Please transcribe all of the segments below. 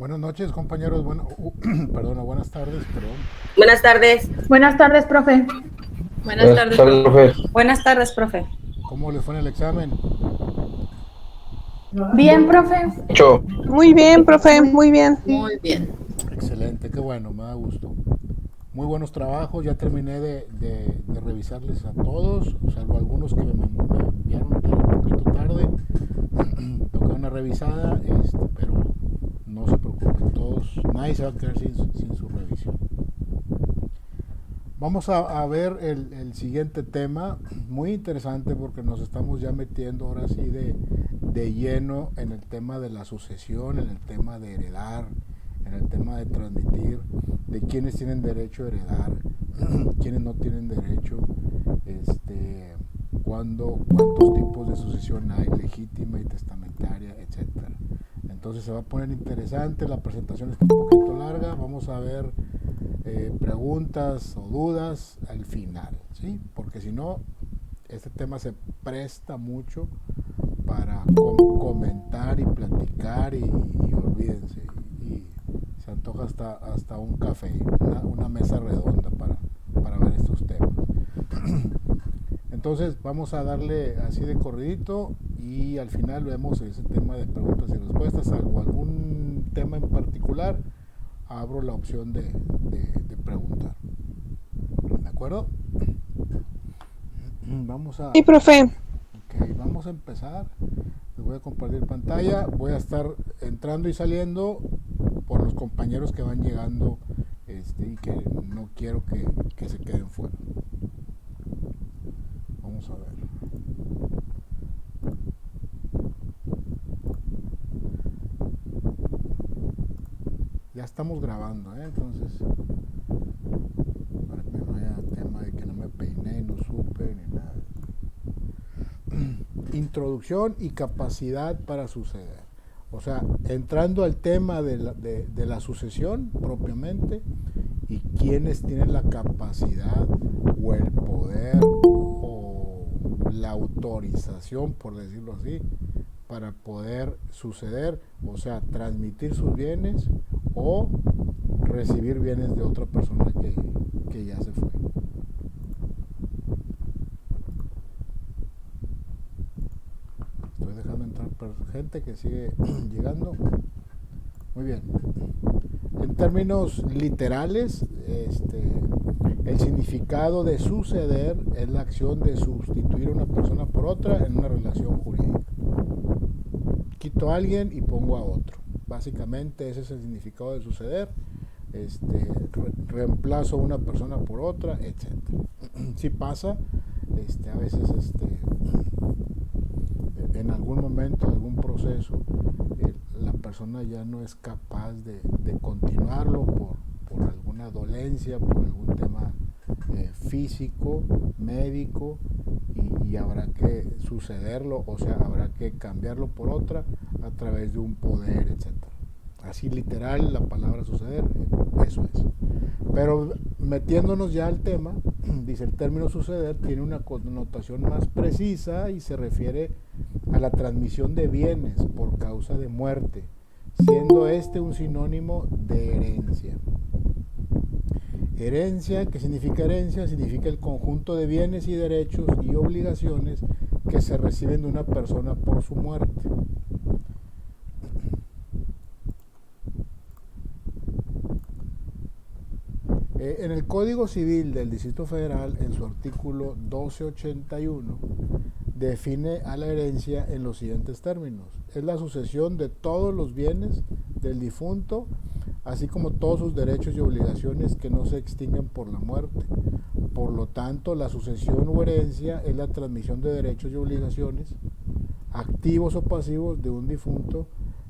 Buenas noches, compañeros. Bueno, perdón, buenas tardes, perdón. Buenas tardes. Buenas tardes, profe. Buenas tardes, profe. Buenas tardes, profe. ¿Cómo les fue en el examen? Bien, profe. Muy bien, profe, muy bien. Muy bien. Excelente, qué bueno, me da gusto. Muy buenos trabajos, ya terminé de revisarles a todos, salvo algunos que me enviaron un poquito tarde. Toca una revisada, pero no se preocupen, todos, nadie se va a quedar sin su revisión. Vamos a ver el siguiente tema, muy interesante porque nos estamos ya metiendo ahora sí de lleno en el tema de la sucesión, en el tema de heredar, en el tema de transmitir, de quiénes tienen derecho a heredar, quiénes no tienen derecho, cuántos tipos de sucesión hay, legítima y testamentaria, etcétera. Entonces se va a poner interesante, la presentación está un poquito larga, vamos a ver preguntas o dudas al final, ¿sí? Porque si no, este tema se presta mucho para comentar y platicar y olvídense, y se antoja hasta un café, una mesa redonda para ver estos temas. Entonces vamos a darle así de corridito y al final vemos ese tema de preguntas y respuestas, salvo algún tema en particular, abro la opción de preguntar. ¿De acuerdo? Vamos a... Sí, profe. Ok, vamos a empezar. Les voy a compartir pantalla. Voy a estar entrando y saliendo por los compañeros que van llegando y que no quiero que se queden fuera. Vamos a ver. Ya estamos grabando, entonces para que no haya tema de que no me peiné, no supe ni nada. Introducción y capacidad para suceder. O sea, entrando al tema de la sucesión propiamente y quiénes tienen la capacidad o el poder o la autorización, por decirlo así, para poder suceder, o sea, transmitir sus bienes o recibir bienes de otra persona que ya se fue. Estoy dejando entrar gente que sigue llegando. Muy bien. En términos literales, el significado de suceder es la acción de sustituir a una persona por otra en una relación jurídica. Quito a alguien y pongo a otro. Básicamente ese es el significado de suceder. Reemplazo a una persona por otra, etc. Si pasa, a veces en algún momento, en algún proceso, la persona ya no es capaz de continuarlo por alguna dolencia, por algún tema físico, médico, y habrá que sucederlo, o sea, habrá que cambiarlo por otra a través de un poder, etc. Así literal la palabra suceder, eso es. Pero metiéndonos ya al tema, dice el término suceder tiene una connotación más precisa y se refiere a la transmisión de bienes por causa de muerte, siendo este un sinónimo de herencia. Herencia, ¿qué significa herencia? Significa el conjunto de bienes y derechos y obligaciones que se reciben de una persona por su muerte. En el Código Civil del Distrito Federal, en su artículo 1281, define a la herencia en los siguientes términos. Es la sucesión de todos los bienes del difunto, así como todos sus derechos y obligaciones que no se extinguen por la muerte. Por lo tanto, la sucesión o herencia es la transmisión de derechos y obligaciones, activos o pasivos, de un difunto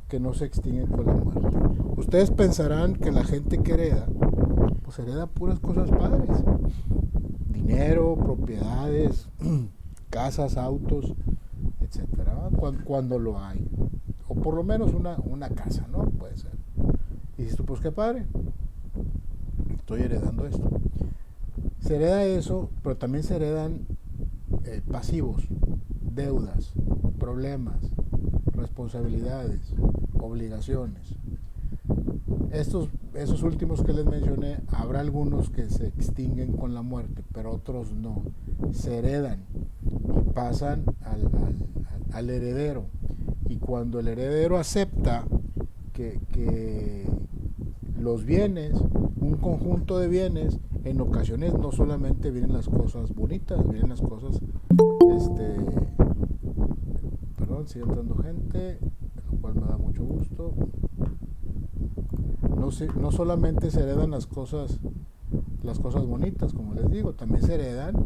que no se extinguen con la muerte. Ustedes pensarán que la gente que hereda, pues hereda puras cosas padres. Dinero, propiedades, casas, autos, etcétera, cuando lo hay. O por lo menos una casa, ¿no? Puede ser. Y dices tú, pues qué padre, estoy heredando esto. Se hereda eso, pero también se heredan pasivos, deudas, problemas, responsabilidades, obligaciones. esos últimos que les mencioné, habrá algunos que se extinguen con la muerte, pero otros no. Se heredan y pasan al heredero. Y cuando el heredero acepta que los bienes, un conjunto de bienes, en ocasiones no solamente vienen las cosas bonitas, vienen las cosas, perdón, sigue entrando gente, lo cual me da mucho gusto. No solamente se heredan las cosas bonitas, como les digo, también se heredan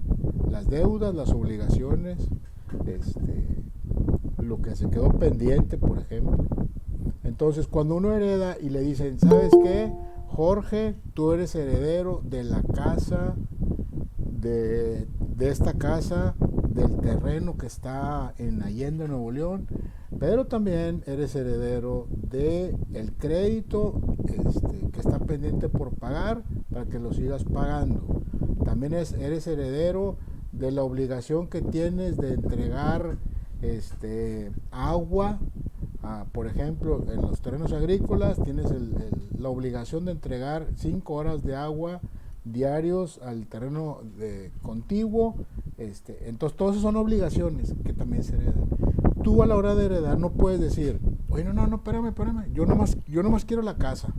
las deudas, las obligaciones, lo que se quedó pendiente, por ejemplo. Entonces, cuando uno hereda y le dicen, ¿sabes qué? Jorge, tú eres heredero de la casa, de esta casa, del terreno que está en Allende, Nuevo León, pero también eres heredero del crédito que está pendiente por pagar para que lo sigas pagando. También eres heredero de la obligación que tienes de entregar agua. Por ejemplo, en los terrenos agrícolas tienes la obligación de entregar 5 horas de agua diarios al terreno contiguo. Entonces, todas esas son obligaciones que también se heredan. Tú a la hora de heredar no puedes decir, oye, no, espérame, yo nomás quiero la casa,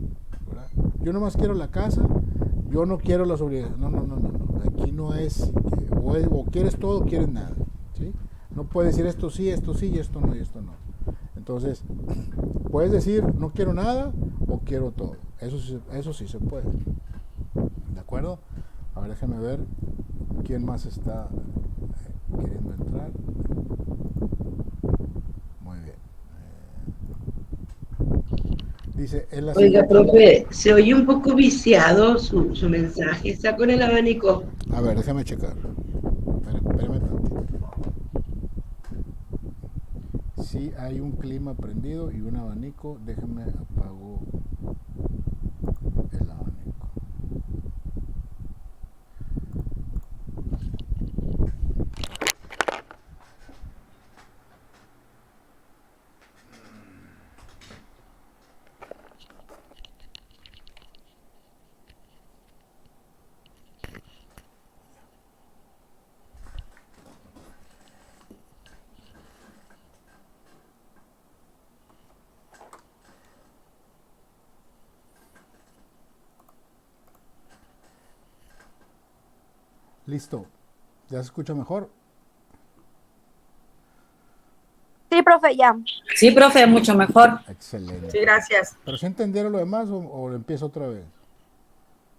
¿verdad? Yo nomás quiero la casa, yo no quiero las obligaciones. No. Aquí no es, o quieres todo o quieres nada, ¿sí? No puedes decir esto sí, y esto no, y esto no. Entonces, puedes decir no quiero nada o quiero todo. Eso sí se puede. ¿De acuerdo? A ver, déjame ver quién más está queriendo entrar. Muy bien. Dice, Oiga, profe, se oye un poco viciado su mensaje. ¿Está con el abanico? A ver, déjame checar. Espérame tantito. Sí hay un clima prendido y un abanico. Déjame apago el abanico. Listo. ¿Ya se escucha mejor? Sí, profe, ya. Sí, profe, mucho mejor. Excelente. Sí, gracias. ¿Pero si entendieron lo demás o lo empiezo otra vez?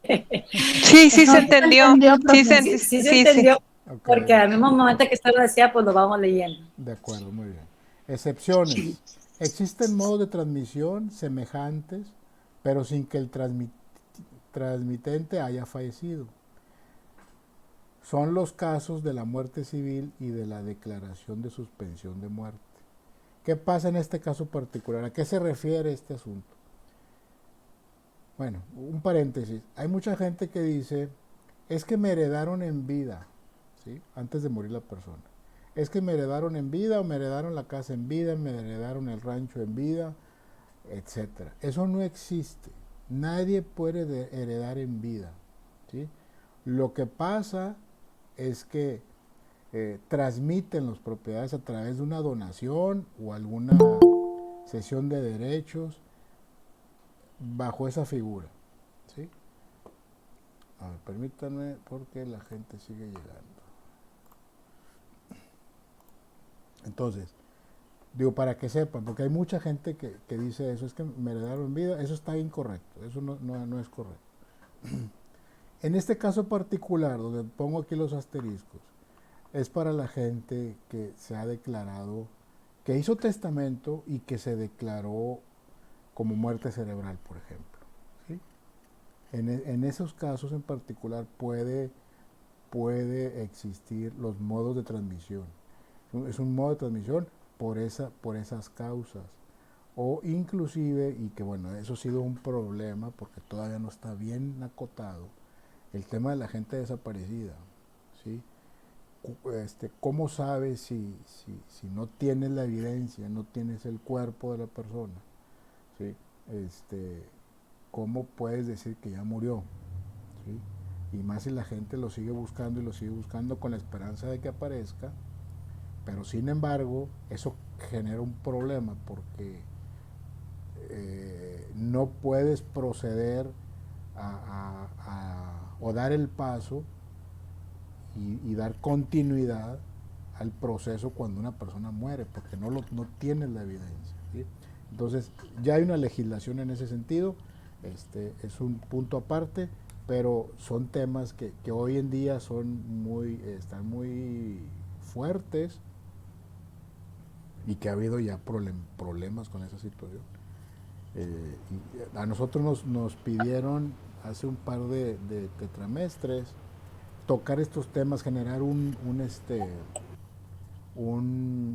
Sí, sí se entendió. Sí se entendió, Ok, porque al mismo momento que usted lo decía, pues lo vamos leyendo. de acuerdo, muy bien. Excepciones. Existen modos de transmisión semejantes, pero sin que el transmitente haya fallecido. Son los casos de la muerte civil y de la declaración de suspensión de muerte. ¿Qué pasa en este caso particular? ¿A qué se refiere este asunto? Bueno, un paréntesis. Hay mucha gente que dice, es que me heredaron en vida, ¿sí? Antes de morir la persona. Es que me heredaron en vida o me heredaron la casa en vida, me heredaron el rancho en vida, etc. Eso no existe. Nadie puede heredar en vida, ¿sí? Lo que pasa es que transmiten las propiedades a través de una donación o alguna cesión de derechos bajo esa figura, ¿sí? A ver, permítanme porque la gente sigue llegando. Entonces, digo, para que sepan, porque hay mucha gente que dice eso, es que me heredaron en vida, eso está incorrecto, eso no es correcto. En este caso particular, donde pongo aquí los asteriscos, es para la gente que se ha declarado, que hizo testamento y que se declaró como muerte cerebral, por ejemplo, ¿sí? En esos casos en particular puede existir los modos de transmisión. Es un modo de transmisión por esas causas. O inclusive, y que bueno, eso ha sido un problema porque todavía no está bien acotado, el tema de la gente desaparecida, ¿sí? ¿Cómo sabes si no tienes la evidencia, no tienes el cuerpo de la persona? ¿Sí? ¿cómo puedes decir que ya murió? ¿Sí? Y más si la gente lo sigue buscando y lo sigue buscando con la esperanza de que aparezca, pero sin embargo eso genera un problema porque no puedes proceder o dar el paso y dar continuidad al proceso cuando una persona muere, porque no tienes la evidencia, ¿sí? Entonces ya hay una legislación en ese sentido, es un punto aparte, pero son temas que hoy en día están muy fuertes y que ha habido ya problemas con esa situación. Y a nosotros nos pidieron hace un par de tetramestres tocar estos temas, generar un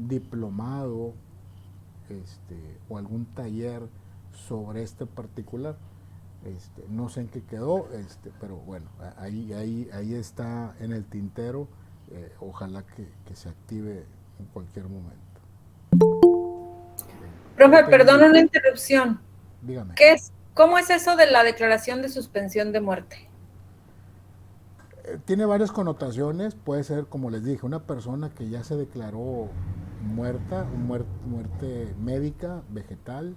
diplomado o algún taller sobre este particular. No sé en qué quedó, pero bueno, ahí está en el tintero. Ojalá que se active en cualquier momento. Profe, perdón una interrupción. Dígame. ¿Cómo es eso de la declaración de suspensión de muerte? Tiene varias connotaciones. Puede ser, como les dije, una persona que ya se declaró muerta, muerte médica, vegetal,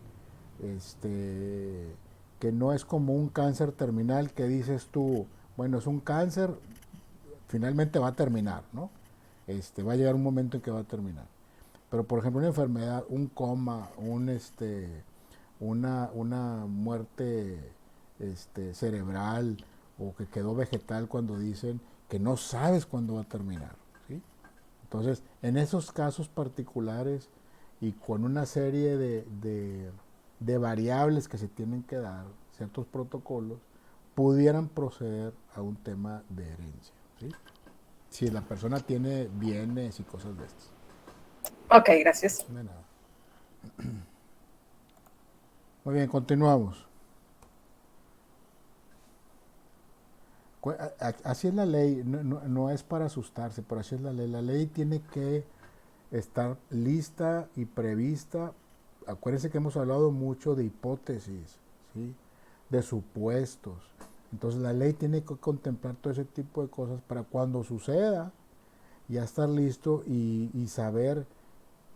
que no es como un cáncer terminal que dices tú, bueno, es un cáncer, finalmente va a terminar, ¿no? Va a llegar un momento en que va a terminar. Pero por ejemplo una enfermedad, un coma, una muerte cerebral, o que quedó vegetal, cuando dicen que no sabes cuándo va a terminar, ¿sí? Entonces, en esos casos particulares y con una serie de variables que se tienen que dar, ciertos protocolos, pudieran proceder a un tema de herencia, ¿sí? Si la persona tiene bienes y cosas de estas. Ok, gracias. De nada. Muy bien, continuamos. Así es la ley, no es para asustarse, pero así es la ley. La ley tiene que estar lista y prevista. Acuérdense que hemos hablado mucho de hipótesis, ¿sí? De supuestos. Entonces la ley tiene que contemplar todo ese tipo de cosas para cuando suceda ya estar listo y saber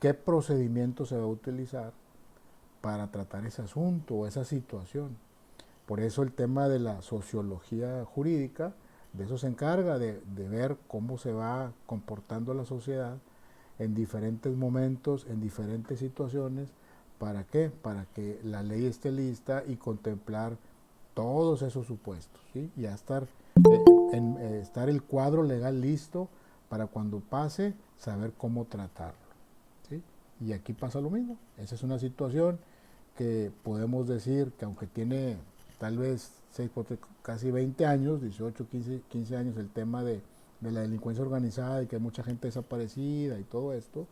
qué procedimiento se va a utilizar para tratar ese asunto o esa situación. Por eso el tema de la sociología jurídica, de eso se encarga, de ver cómo se va comportando la sociedad en diferentes momentos, en diferentes situaciones. ¿Para qué? Para que la ley esté lista y contemplar todos esos supuestos, ¿sí? Y ya estar el cuadro legal listo para cuando pase, saber cómo tratarlo, ¿sí? Y aquí pasa lo mismo. Esa es una situación que podemos decir que aunque tiene tal vez casi 20 años, 18, 15 años, el tema de la delincuencia organizada y que hay mucha gente desaparecida y todo esto,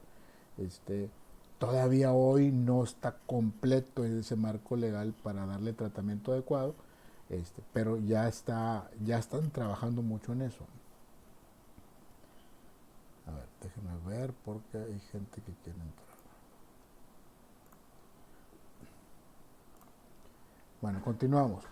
todavía hoy no está completo ese marco legal para darle tratamiento adecuado, pero ya están trabajando mucho en eso. A ver, déjenme ver porque hay gente que quiere entrar. Bueno, continuamos.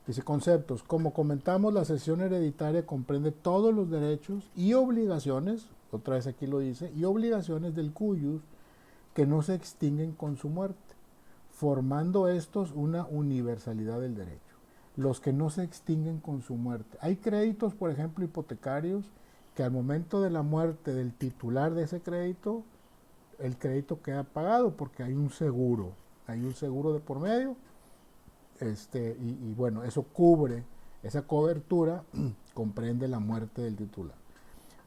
Dice conceptos. Como comentamos, la cesión hereditaria comprende todos los derechos y obligaciones, otra vez aquí lo dice, y obligaciones del cuyus que no se extinguen con su muerte, formando estos una universalidad del derecho. Los que no se extinguen con su muerte. Hay créditos, por ejemplo, hipotecarios, que al momento de la muerte del titular de ese crédito, el crédito queda pagado porque hay un seguro de por medio. Y bueno, eso cubre, esa cobertura comprende la muerte del titular.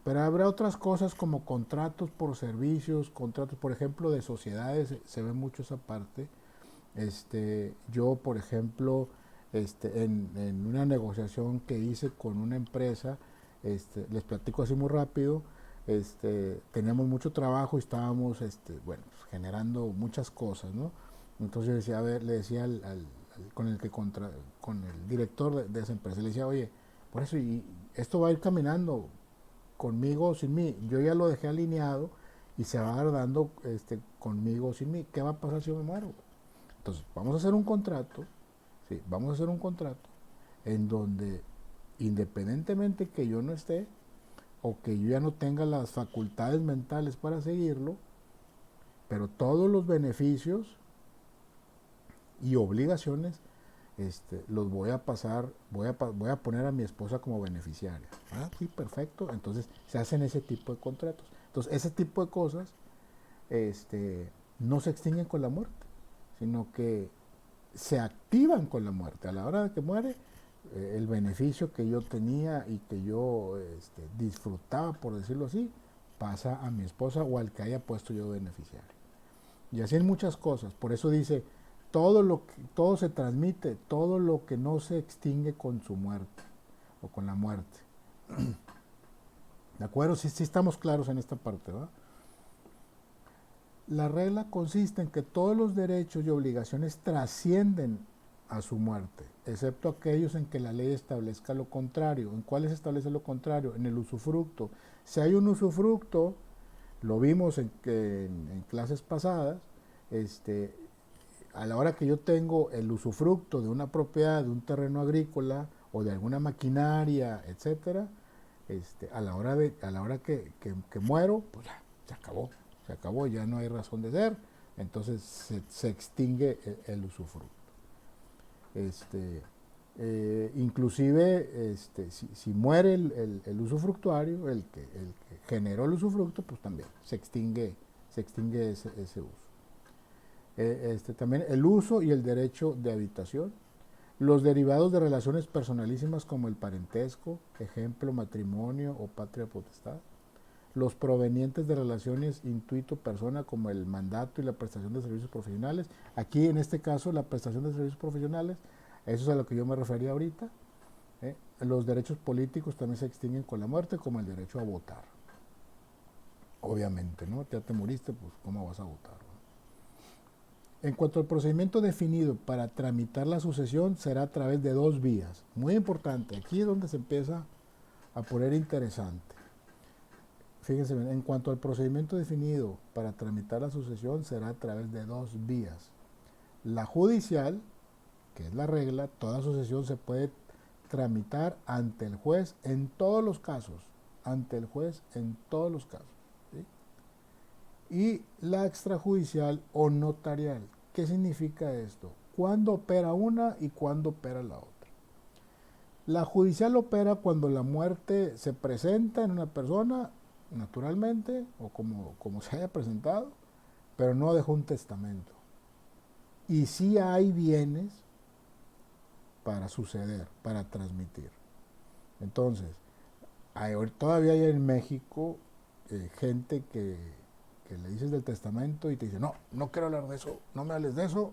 Pero habrá otras cosas como contratos por servicios, contratos, por ejemplo, de sociedades, se ve mucho esa parte. Yo, por ejemplo, en una negociación que hice con una empresa, les platico así muy rápido, teníamos mucho trabajo y estábamos, generando muchas cosas, ¿no? Entonces le decía con el director de esa empresa, le decía, oye, por eso, y esto va a ir caminando conmigo o sin mí, yo ya lo dejé alineado y se va a dar dando conmigo o sin mí, ¿qué va a pasar si yo me muero? Entonces, vamos a hacer un contrato, ¿sí? Vamos a hacer un contrato en donde, independientemente que yo no esté, o que yo ya no tenga las facultades mentales para seguirlo, pero todos los beneficios y obligaciones los voy a pasar, voy a poner a mi esposa como beneficiaria. Ah, sí, perfecto. Entonces se hacen ese tipo de contratos. Entonces ese tipo de cosas no se extinguen con la muerte, sino que se activan con la muerte. A la hora de que muere, el beneficio que yo tenía y que yo disfrutaba, por decirlo así, pasa a mi esposa o al que haya puesto yo beneficiario. Y así en muchas cosas. Por eso dice, todo se transmite, todo lo que no se extingue con su muerte o con la muerte. ¿De acuerdo? Sí estamos claros en esta parte, ¿verdad? La regla consiste en que todos los derechos y obligaciones trascienden a su muerte, excepto aquellos en que la ley establezca lo contrario. ¿En cuáles establece lo contrario? En el usufructo. Si hay un usufructo, lo vimos en clases pasadas, a la hora que yo tengo el usufructo de una propiedad, de un terreno agrícola o de alguna maquinaria, etcétera, a la hora que muero, pues ya, se acabó, ya no hay razón de ser, entonces se extingue el usufructo. Inclusive si muere el usufructuario, el que generó el usufructo, pues también se extingue ese uso. También el uso y el derecho de habitación, los derivados de relaciones personalísimas como el parentesco, ejemplo, matrimonio o patria potestad, los provenientes de relaciones intuito-persona como el mandato y la prestación de servicios profesionales. Aquí en este caso la prestación de servicios profesionales, eso es a lo que yo me refería ahorita. Los derechos políticos también se extinguen con la muerte, como el derecho a votar. Obviamente, ¿no? Ya te moriste, pues ¿cómo vas a votar? En cuanto al procedimiento definido para tramitar la sucesión, será a través de 2 vías. Muy importante, aquí es donde se empieza a poner interesante. Fíjense bien, en cuanto al procedimiento definido para tramitar la sucesión, será a través de 2 vías. La judicial, que es la regla, toda sucesión se puede tramitar ante el juez en todos los casos, ante el juez en todos los casos. ¿Sí? Y la extrajudicial o notarial. ¿Qué significa esto? ¿Cuándo opera una y cuándo opera la otra? La judicial opera cuando la muerte se presenta en una persona, naturalmente, o como se haya presentado, pero no dejó un testamento. Y sí hay bienes para suceder, para transmitir. Entonces, todavía hay en México gente que le dices del testamento y te dice, no quiero hablar de eso, no me hables de eso,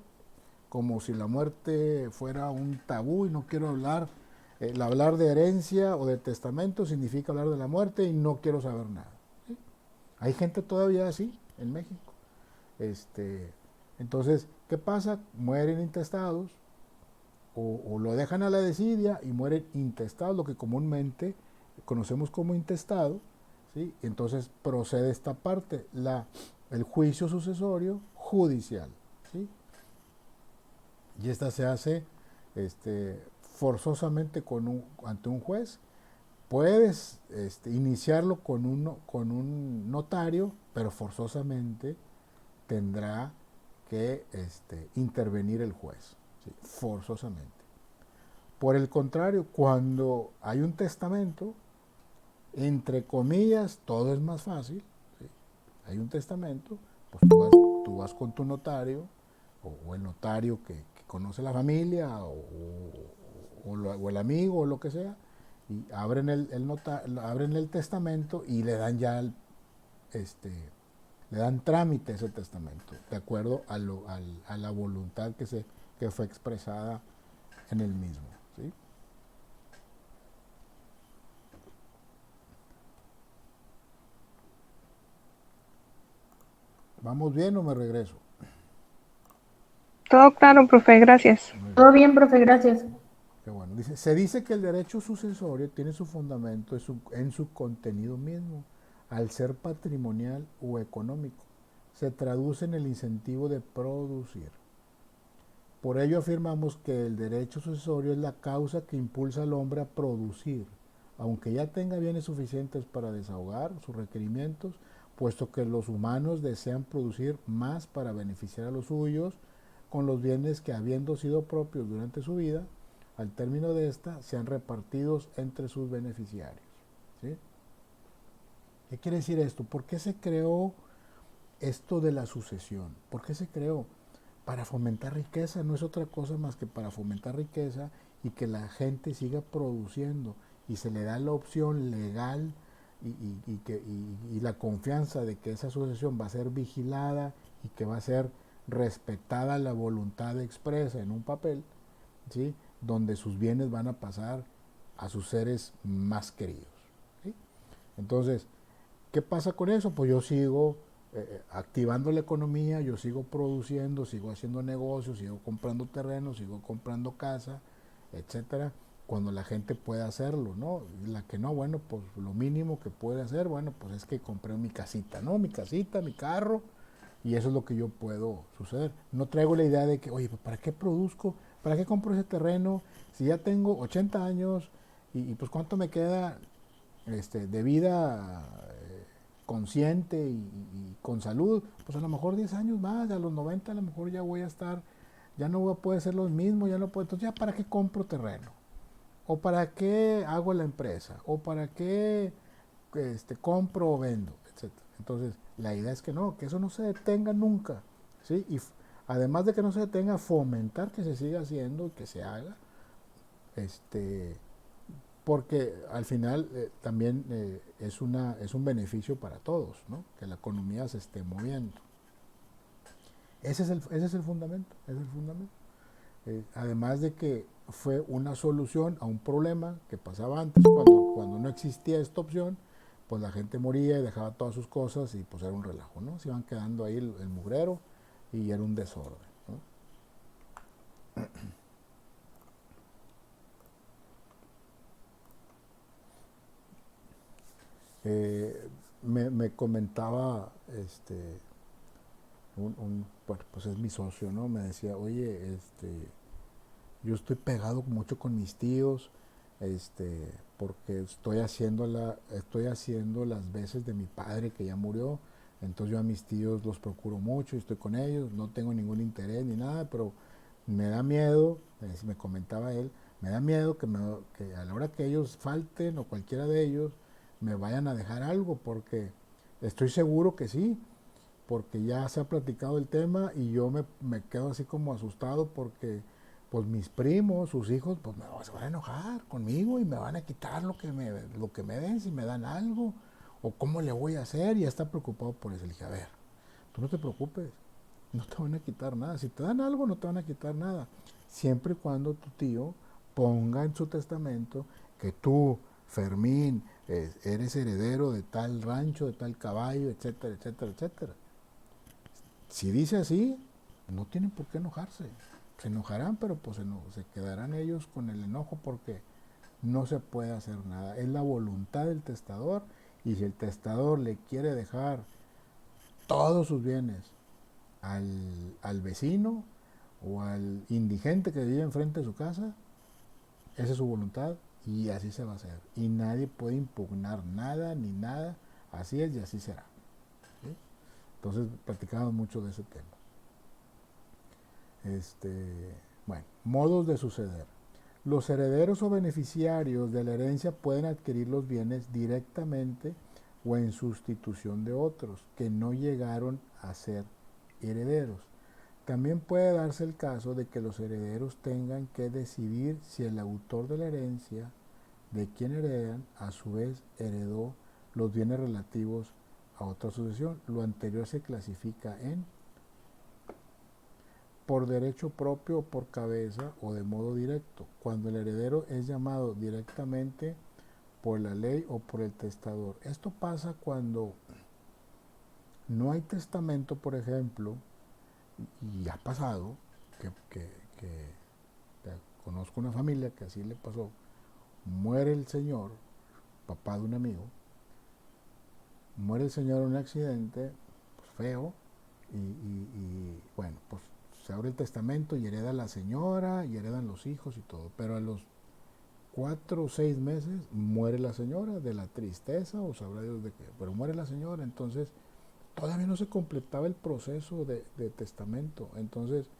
como si la muerte fuera un tabú y no quiero hablar. Hablar de herencia o de testamento significa hablar de la muerte y no quiero saber nada. ¿Sí? Hay gente todavía así en México. Entonces, ¿qué pasa? Mueren intestados o lo dejan a la desidia y mueren intestados, lo que comúnmente conocemos como intestado. ¿Sí? Entonces procede esta parte, el juicio sucesorio judicial. ¿Sí? Y esta se hace forzosamente ante un juez. Puedes iniciarlo con un notario, pero forzosamente tendrá que intervenir el juez, ¿sí? Forzosamente. Por el contrario, cuando hay un testamento, entre comillas, todo es más fácil. ¿Sí? Hay un testamento, pues tú vas con tu notario o el notario que conoce la familia o el amigo o lo que sea, y abren el testamento y le dan ya le dan trámite a ese testamento, de acuerdo a la voluntad que fue expresada en el mismo. ¿Sí? ¿Vamos bien o me regreso? Todo claro, profe, gracias. Todo bien, profe, gracias. Qué bueno. Se dice que el derecho sucesorio tiene su fundamento en su contenido mismo, al ser patrimonial o económico. Se traduce en el incentivo de producir. Por ello afirmamos que el derecho sucesorio es la causa que impulsa al hombre a producir, aunque ya tenga bienes suficientes para desahogar sus requerimientos, puesto que los humanos desean producir más para beneficiar a los suyos con los bienes que, habiendo sido propios durante su vida, al término de esta, sean repartidos entre sus beneficiarios. ¿Sí? ¿Qué quiere decir esto? ¿Por qué se creó esto de la sucesión? ¿Por qué se creó? Para fomentar riqueza, no es otra cosa más que para fomentar riqueza y que la gente siga produciendo, y se le da la opción legal y la confianza de que esa sucesión va a ser vigilada y que va a ser respetada la voluntad expresa en un papel, ¿sí? Donde sus bienes van a pasar a sus seres más queridos. ¿Sí? Entonces, ¿qué pasa con eso? Pues yo sigo activando la economía, yo sigo produciendo, sigo haciendo negocios, sigo comprando terrenos, sigo comprando casa, etcétera, cuando la gente puede hacerlo, ¿no? La que no, bueno, pues lo mínimo que puede hacer, bueno, pues es que compré mi casita, ¿no? Mi casita, mi carro, y eso es lo que yo puedo suceder. No traigo la idea de que, oye, pues ¿para qué produzco? ¿Para qué compro ese terreno? Si ya tengo 80 años y pues ¿cuánto me queda de vida consciente y con salud? Pues a lo mejor 10 años más, a los 90 a lo mejor ya voy a estar, ya no voy a poder ser lo mismo, ya no puedo, entonces ya ¿para qué compro terreno? ¿O para qué hago la empresa? ¿O para qué compro o vendo? Etcétera. Entonces, la idea es que no, que eso no se detenga nunca, ¿sí? Y además de que no se detenga, fomentar que se siga haciendo, que se haga, porque al final también es un beneficio para todos, ¿no? Que la economía se esté moviendo. Ese es el fundamento, ese es el fundamento. Además de que fue una solución a un problema que pasaba antes, cuando no existía esta opción, pues la gente moría y dejaba todas sus cosas y pues era un relajo, ¿no? Se iban quedando ahí el mugrero y era un desorden, ¿no? Me comentaba bueno, pues es mi socio, ¿no? Me decía, oye, yo estoy pegado mucho con mis tíos, porque estoy haciendo las veces de mi padre que ya murió, entonces yo a mis tíos los procuro mucho y estoy con ellos, no tengo ningún interés ni nada, pero me da miedo, me comentaba él, me da miedo que a la hora que ellos falten o cualquiera de ellos me vayan a dejar algo, porque estoy seguro que sí, porque ya se ha platicado el tema y yo me quedo así como asustado porque pues mis primos, sus hijos, pues se van a enojar conmigo y me van a quitar lo que me den, si me dan algo, o cómo le voy a hacer, y ya está preocupado por eso. Le dije, a ver, tú no te preocupes, no te van a quitar nada, si te dan algo no te van a quitar nada, siempre y cuando tu tío ponga en su testamento que tú, Fermín, eres heredero de tal rancho, de tal caballo, etcétera, etcétera, etcétera. Si dice así, no tienen por qué enojarse. Se enojarán, pero pues se quedarán ellos con el enojo porque no se puede hacer nada. Es la voluntad del testador, y si el testador le quiere dejar todos sus bienes al vecino o al indigente que vive enfrente de su casa, esa es su voluntad y así se va a hacer. Y nadie puede impugnar nada ni nada. Así es y así será. ¿Sí? Entonces platicamos mucho de ese tema. Bueno, modos de suceder. Los herederos o beneficiarios de la herencia pueden adquirir los bienes directamente o en sustitución de otros que no llegaron a ser herederos. También puede darse el caso de que los herederos tengan que decidir si el autor de la herencia de quien heredan a su vez heredó los bienes relativos a otra sucesión. Lo anterior se clasifica en por derecho propio o por cabeza o de modo directo, cuando el heredero es llamado directamente por la ley o por el testador. Esto pasa cuando no hay testamento, por ejemplo, y ha pasado, que conozco una familia que así le pasó, muere el señor, papá de un amigo, muere el señor en un accidente pues, feo, y bueno, pues se abre el testamento y hereda la señora y heredan los hijos y todo, pero a los 4 o 6 meses muere la señora de la tristeza o sabrá Dios de qué, pero muere la señora, entonces todavía no se completaba el proceso de testamento, entonces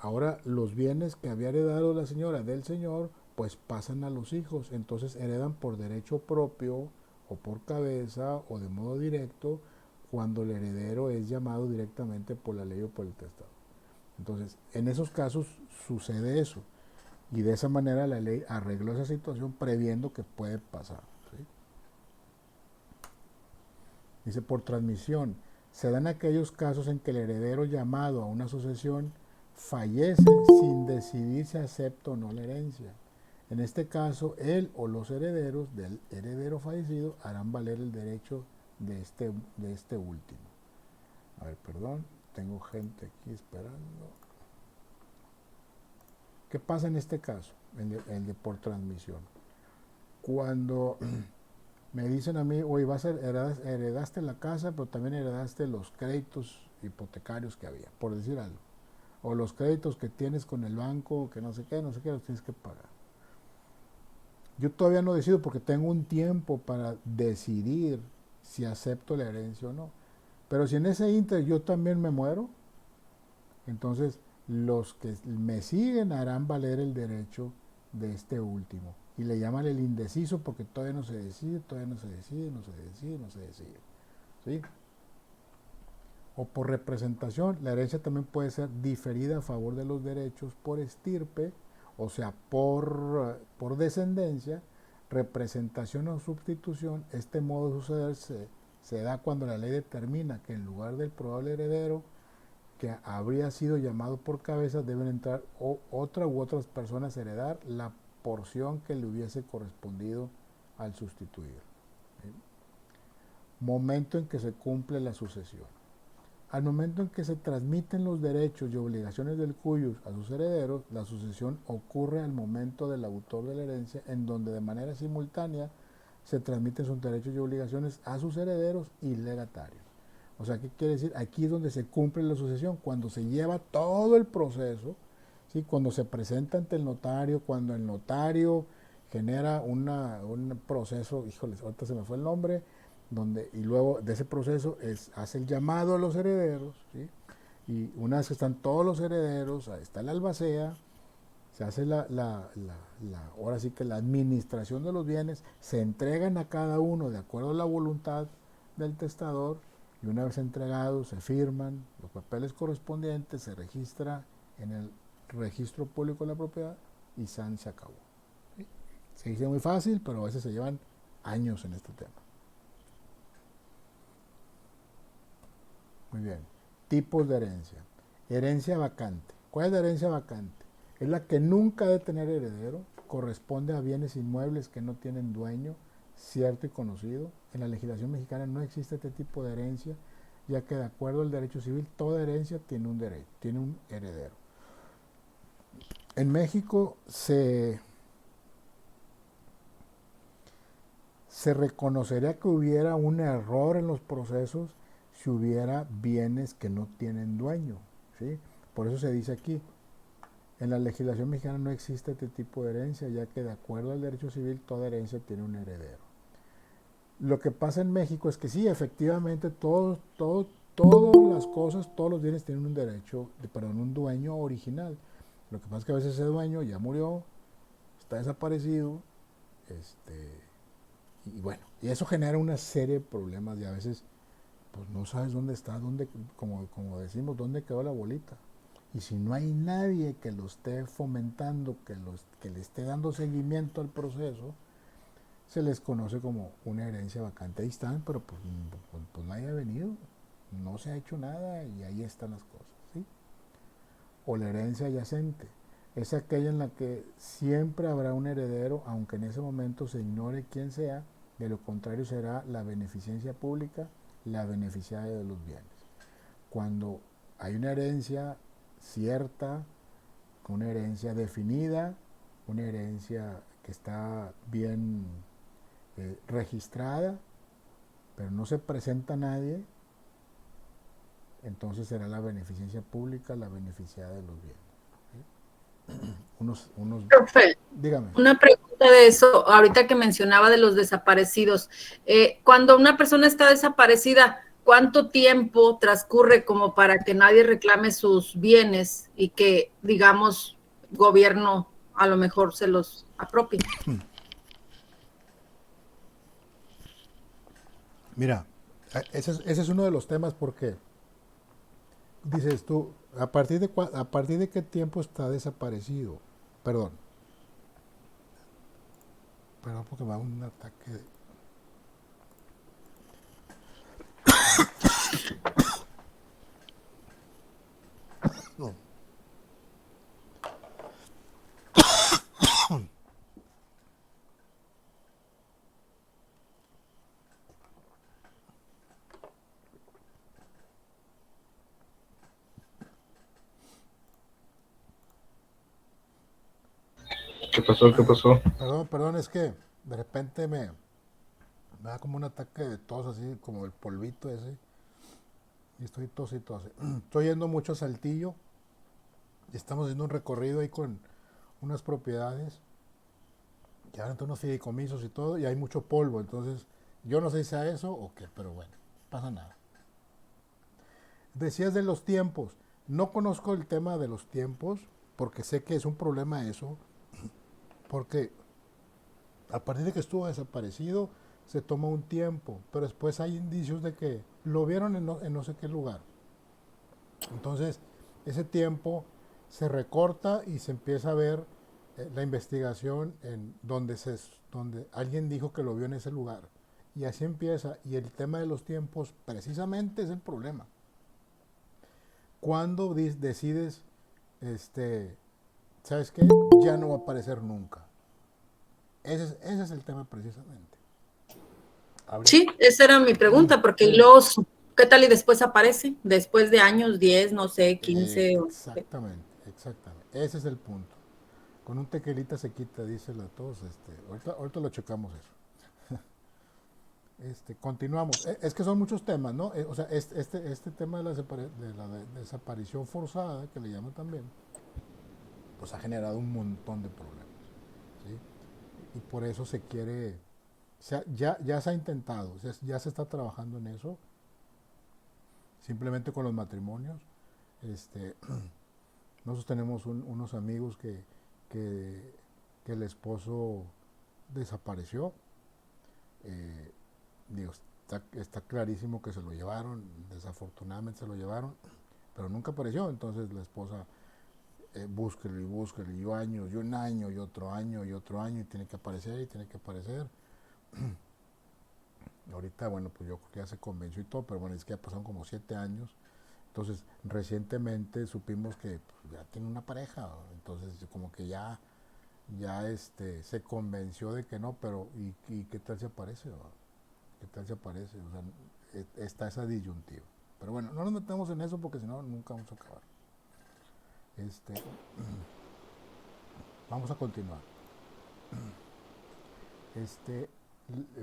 ahora los bienes que había heredado la señora del señor pues pasan a los hijos, entonces heredan por derecho propio o por cabeza o de modo directo cuando el heredero es llamado directamente por la ley o por el testado. Entonces, en esos casos sucede eso, y de esa manera la ley arregló esa situación previendo que puede pasar. ¿Sí? Dice, por transmisión, se dan aquellos casos en que el heredero llamado a una sucesión fallece sin decidir si acepta o no la herencia. En este caso, él o los herederos del heredero fallecido harán valer el derecho de este último. A ver, perdón, tengo gente aquí esperando. ¿Qué pasa en este caso? El de por transmisión. Cuando me dicen a mí, oye, heredaste la casa, pero también heredaste los créditos hipotecarios que había, por decir algo. O los créditos que tienes con el banco, que no sé qué, los tienes que pagar. Yo todavía no decido porque tengo un tiempo para decidir si acepto la herencia o no. Pero si en ese ínter yo también me muero, entonces los que me siguen harán valer el derecho de este último. Y le llaman el indeciso porque todavía no se decide, no se decide. ¿Sí? O por representación, la herencia también puede ser diferida a favor de los derechos por estirpe, o sea, por descendencia, representación o sustitución. Este modo de suceder se da cuando la ley determina que en lugar del probable heredero que habría sido llamado por cabeza deben entrar otra u otras personas a heredar la porción que le hubiese correspondido al sustituir. ¿Sí? Momento en que se cumple la sucesión. Al momento en que se transmiten los derechos y obligaciones del cuyus a sus herederos, la sucesión ocurre al momento del autor de la herencia, en donde de manera simultánea se transmiten sus derechos y obligaciones a sus herederos y legatarios. O sea, ¿qué quiere decir? Aquí es donde se cumple la sucesión, cuando se lleva todo el proceso, ¿sí? Cuando se presenta ante el notario, cuando el notario genera un proceso, híjoles, ahorita se me fue el nombre, y luego de ese proceso hace el llamado a los herederos, ¿sí? Y una vez que están todos los herederos, ahí está la albacea, se hace ahora sí que la administración de los bienes, se entregan a cada uno de acuerdo a la voluntad del testador, y una vez entregados se firman los papeles correspondientes, se registra en el registro público de la propiedad y se acabó. ¿Sí? Se dice muy fácil, pero a veces se llevan años en este tema. Muy bien. Tipos de herencia. Herencia vacante. ¿Cuál es la herencia vacante? Es la que nunca ha de tener heredero, corresponde a bienes inmuebles que no tienen dueño, cierto y conocido. En la legislación mexicana no existe este tipo de herencia, ya que de acuerdo al derecho civil, toda herencia tiene un heredero. En México se reconocería que hubiera un error en los procesos si hubiera bienes que no tienen dueño, ¿sí? Por eso se dice aquí, en la legislación mexicana no existe este tipo de herencia, ya que de acuerdo al derecho civil, toda herencia tiene un heredero. Lo que pasa en México es que sí, efectivamente, todas las cosas, todos los bienes tienen un dueño original. Lo que pasa es que a veces ese dueño ya murió, está desaparecido, y bueno, y eso genera una serie de problemas y a veces pues no sabes dónde está, como decimos, dónde quedó la bolita. Y si no hay nadie que lo esté fomentando, que le esté dando seguimiento al proceso, se les conoce como una herencia vacante. Ahí están, pero pues nadie ha venido, no se ha hecho nada y ahí están las cosas, ¿sí? O la herencia adyacente. Es aquella en la que siempre habrá un heredero, aunque en ese momento se ignore quién sea, de lo contrario será la beneficencia pública la beneficiaria de los bienes. Cuando hay una herencia cierta, una herencia definida, una herencia que está bien registrada, pero no se presenta a nadie, entonces será la beneficencia pública la beneficiada de los bienes. ¿Sí? Profe, Dígame. una pregunta de eso, ahorita que mencionaba de los desaparecidos. Cuando una persona está desaparecida, ¿cuánto tiempo transcurre como para que nadie reclame sus bienes y que, digamos, gobierno a lo mejor se los apropie? Mira, ese es uno de los temas porque dices tú, ¿a partir de qué tiempo está desaparecido? Perdón. Perdón porque me da un ataque de... No. ¿Qué pasó? ¿Qué pasó? Perdón, es que de repente me da como un ataque de tos, así como el polvito ese. Y estoy tos y tos. Estoy yendo mucho a Saltillo. Y estamos haciendo un recorrido ahí con unas propiedades. Que ahora unos fideicomisos y todo. Y hay mucho polvo. Entonces, yo no sé si sea eso o qué, pero bueno, pasa nada. Decías de los tiempos. No conozco el tema de los tiempos porque sé que es un problema eso. Porque a partir de que estuvo desaparecido, se toma un tiempo, pero después hay indicios de que lo vieron en no sé qué lugar. Entonces, ese tiempo se recorta y se empieza a ver la investigación en donde alguien dijo que lo vio en ese lugar. Y así empieza. Y el tema de los tiempos precisamente es el problema. Cuando decides, ¿sabes qué? Ya no va a aparecer nunca. Ese es el tema precisamente. Sí, esa era mi pregunta, porque ¿qué tal y después aparece? Después de años, 10, no sé, 15. Exactamente. Ese es el punto. Con un tequilita se quita, dice la tos. Ahorita lo checamos eso. Continuamos. Es que son muchos temas, ¿no? O sea, este tema de la desaparición forzada, que le llaman también, pues ha generado un montón de problemas. ¿Sí? Y por eso se quiere, ya se ha intentado, ya se está trabajando en eso, simplemente con los matrimonios. Nosotros tenemos unos amigos que el esposo desapareció. Digo, está clarísimo que se lo llevaron, desafortunadamente se lo llevaron, pero nunca apareció. Entonces la esposa búsquelo, y años, y un año, y otro año, y otro año, y tiene que aparecer, Ahorita, bueno, pues yo creo que ya se convenció y todo, pero bueno, es que ya pasaron como 7 años. Entonces, recientemente supimos que pues, ya tiene una pareja, entonces como que ya se convenció de que no, pero ¿y qué tal se aparece? ¿Qué tal se aparece? O sea, está esa disyuntiva. Pero bueno, no nos metemos en eso porque si no, nunca vamos a acabar. Vamos a continuar.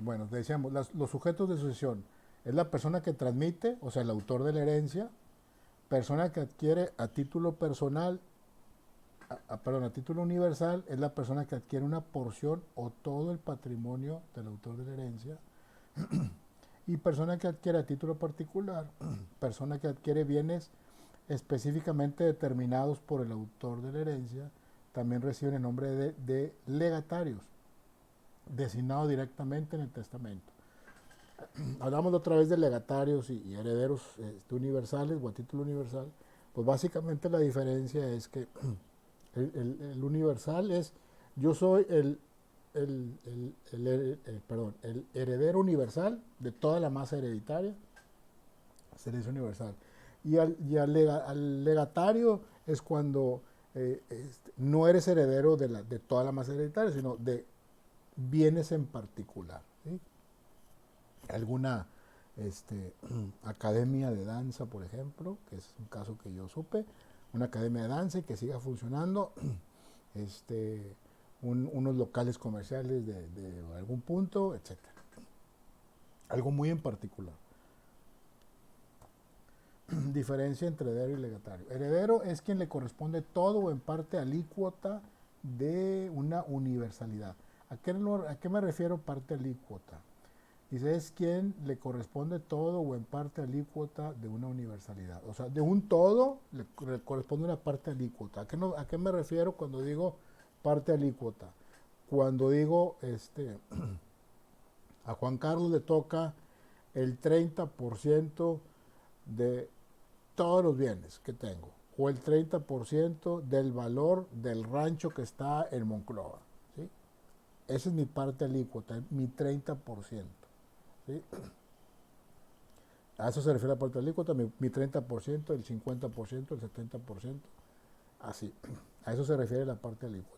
Bueno, decíamos, los sujetos de sucesión es la persona que transmite, o sea, el autor de la herencia, persona que adquiere a título personal, a título universal, es la persona que adquiere una porción o todo el patrimonio del autor de la herencia, y persona que adquiere a título particular, persona que adquiere bienes específicamente determinados por el autor de la herencia, también reciben el nombre de legatarios, designados directamente en el testamento. Hablamos otra vez de legatarios y herederos universales o a título universal. Pues básicamente la diferencia es que el universal es, yo soy el heredero universal de toda la masa hereditaria, herencia universal. Y al legatario es cuando no eres heredero de toda la masa hereditaria, sino de bienes en particular. ¿Sí? Alguna academia de danza, por ejemplo, que es un caso que yo supe, una academia de danza y que siga funcionando, unos locales comerciales de algún punto, etc. Algo muy en particular. diferencia entre heredero y legatario. Heredero es quien le corresponde todo o en parte alícuota de una universalidad. ¿A qué me refiero parte alícuota? Dice, es quien le corresponde todo o en parte alícuota de una universalidad. O sea, de un todo le corresponde una parte alícuota. ¿A qué me refiero cuando digo parte alícuota? Cuando digo, a Juan Carlos le toca el 30% de todos los bienes que tengo, o el 30% del valor del rancho que está en Monclova. ¿Sí? Esa es mi parte alícuota, mi 30%. ¿Sí? A eso se refiere la parte alícuota, mi 30%, el 50%, el 70%, así. A eso se refiere la parte alícuota.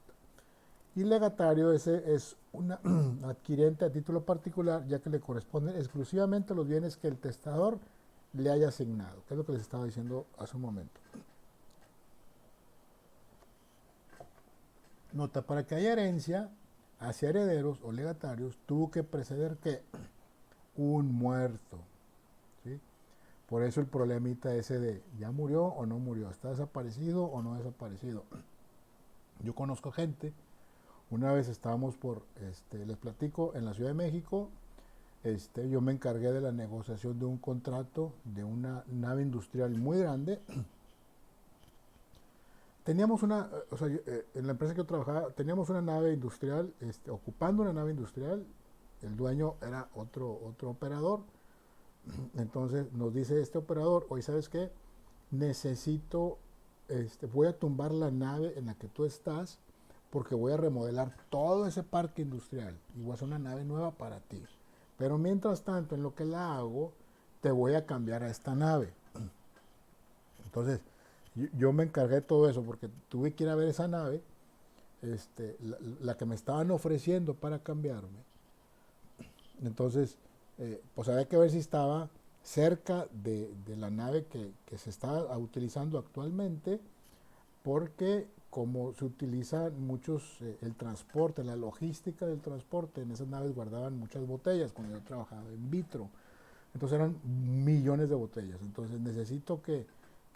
Y legatario ese es un adquirente a título particular, ya que le corresponden exclusivamente los bienes que el testador le haya asignado, que es lo que les estaba diciendo hace un momento. Nota, para que haya herencia hacia herederos o legatarios, tuvo que preceder que un muerto. ¿Sí? Por eso el problemita ese de ya murió o no murió, está desaparecido o no desaparecido. Yo conozco gente, una vez estábamos les platico, en la Ciudad de México, yo me encargué de la negociación de un contrato de una nave industrial muy grande. Teníamos en la empresa que yo trabajaba, teníamos una nave industrial, ocupando una nave industrial, el dueño era otro operador. Entonces nos dice este operador, oye, ¿sabes qué? Necesito, voy a tumbar la nave en la que tú estás porque voy a remodelar todo ese parque industrial y voy a hacer una nave nueva para ti. Pero mientras tanto, en lo que la hago, te voy a cambiar a esta nave. Entonces, yo me encargué de todo eso porque tuve que ir a ver esa nave, la que me estaban ofreciendo para cambiarme. Entonces, pues había que ver si estaba cerca de la nave que se está utilizando actualmente, porque como se utiliza muchos, el transporte, la logística del transporte, en esas naves guardaban muchas botellas cuando yo trabajaba en vitro. Entonces eran millones de botellas. Entonces necesito que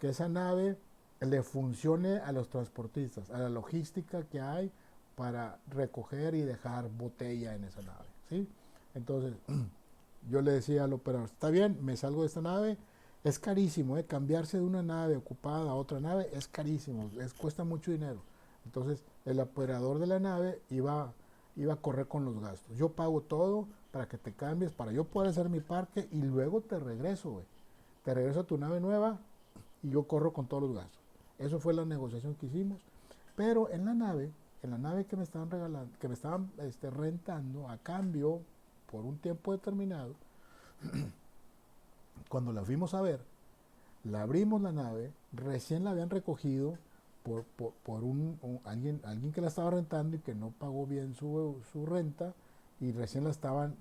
esa nave le funcione a los transportistas, a la logística que hay para recoger y dejar botella en esa nave. ¿Sí? Entonces yo le decía al operador, está bien, me salgo de esta nave, es carísimo, cambiarse de una nave ocupada a otra nave es carísimo, cuesta mucho dinero. Entonces el operador de la nave iba a correr con los gastos. Yo pago todo para que te cambies, para yo poder hacer mi parque y luego te regreso, güey. Te regreso a tu nave nueva y yo corro con todos los gastos. Eso fue la negociación que hicimos. Pero en la nave que me estaban regalando, que me estaban rentando a cambio por un tiempo determinado, cuando la fuimos a ver, la abrimos la nave, recién la habían recogido por alguien que la estaba rentando y que no pagó bien su renta, y recién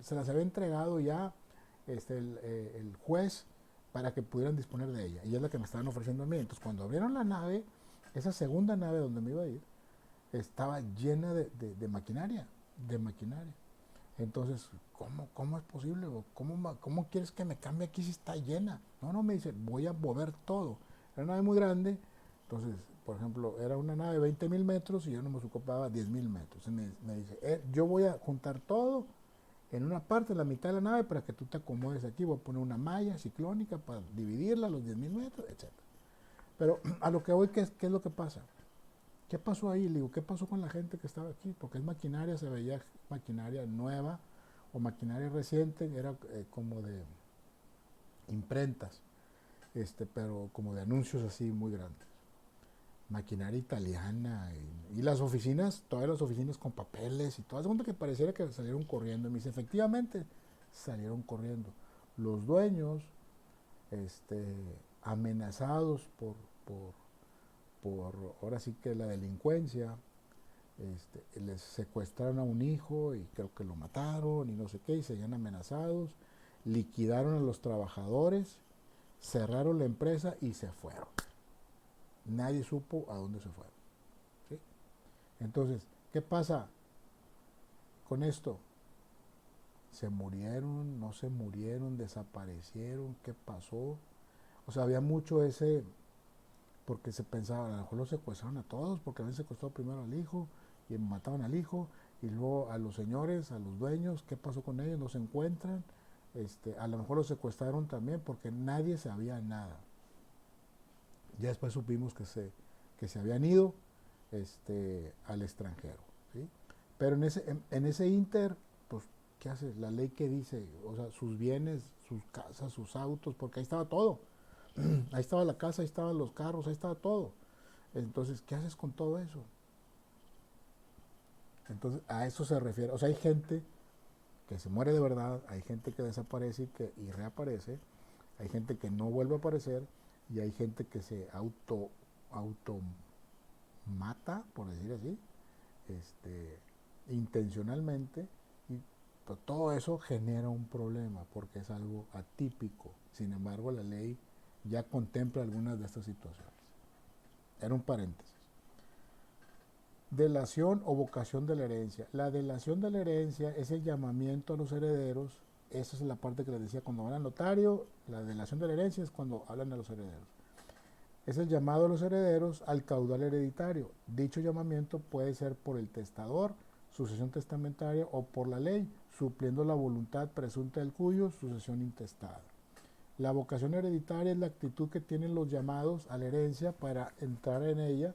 se las había entregado ya el juez para que pudieran disponer de ella, y es la que me estaban ofreciendo a mí. Entonces cuando abrieron la nave, esa segunda nave donde me iba a ir, estaba llena de maquinaria, Entonces, ¿cómo es posible? ¿Cómo quieres que me cambie aquí si está llena? No, me dice, voy a mover todo. Era una nave muy grande, entonces, por ejemplo, era una nave de 20,000 metros y yo no me ocupaba 10,000 metros. Entonces me dice, yo voy a juntar todo en una parte, en la mitad de la nave, para que tú te acomodes aquí. Voy a poner una malla ciclónica para dividirla, los 10,000 metros, etc. Pero a lo que voy, ¿qué es lo que pasa? ¿Qué pasó ahí? Le digo, ¿qué pasó con la gente que estaba aquí? Porque es maquinaria, se veía maquinaria nueva o maquinaria reciente, era como de imprentas, pero como de anuncios así muy grandes. Maquinaria italiana y las oficinas, todas las oficinas con papeles y todas, cuenta que pareciera que salieron corriendo. Y me dice, efectivamente, salieron corriendo. Los dueños, amenazados por ahora sí que la delincuencia, les secuestraron a un hijo y creo que lo mataron y no sé qué, y seguían amenazados, liquidaron a los trabajadores, cerraron la empresa y se fueron. Nadie supo a dónde se fueron. ¿Sí? Entonces, ¿qué pasa con esto? ¿Se murieron? ¿No se murieron? ¿Desaparecieron? ¿Qué pasó? O sea, había mucho ese, porque se pensaba, a lo mejor los secuestraron a todos, porque habían secuestrado primero al hijo y mataban al hijo, y luego a los señores, a los dueños, ¿qué pasó con ellos? No se encuentran. A lo mejor los secuestraron también porque nadie sabía nada. Ya después supimos que se habían ido al extranjero, ¿sí? Pero en ese inter, pues, ¿qué hace? La ley que dice, o sea, sus bienes, sus casas, sus autos, porque ahí estaba todo. Ahí estaba la casa, ahí estaban los carros, ahí estaba todo. Entonces, ¿qué haces con todo eso? Entonces, a eso se refiere. O sea, hay gente que se muere de verdad, hay gente que desaparece y reaparece, hay gente que no vuelve a aparecer y hay gente que se auto mata, por decir así, intencionalmente, y pues, todo eso genera un problema porque es algo atípico. Sin embargo, la ley ya contempla algunas de estas situaciones. Era un paréntesis. Delación o vocación de la herencia. La delación de la herencia es el llamamiento a los herederos. Esa es la parte que les decía cuando van al notario. La delación de la herencia es cuando hablan a los herederos. Es el llamado a los herederos al caudal hereditario. Dicho llamamiento puede ser por el testador, sucesión testamentaria, o por la ley, supliendo la voluntad presunta del cuyo, sucesión intestada. La vocación hereditaria es la actitud que tienen los llamados a la herencia para entrar en ella.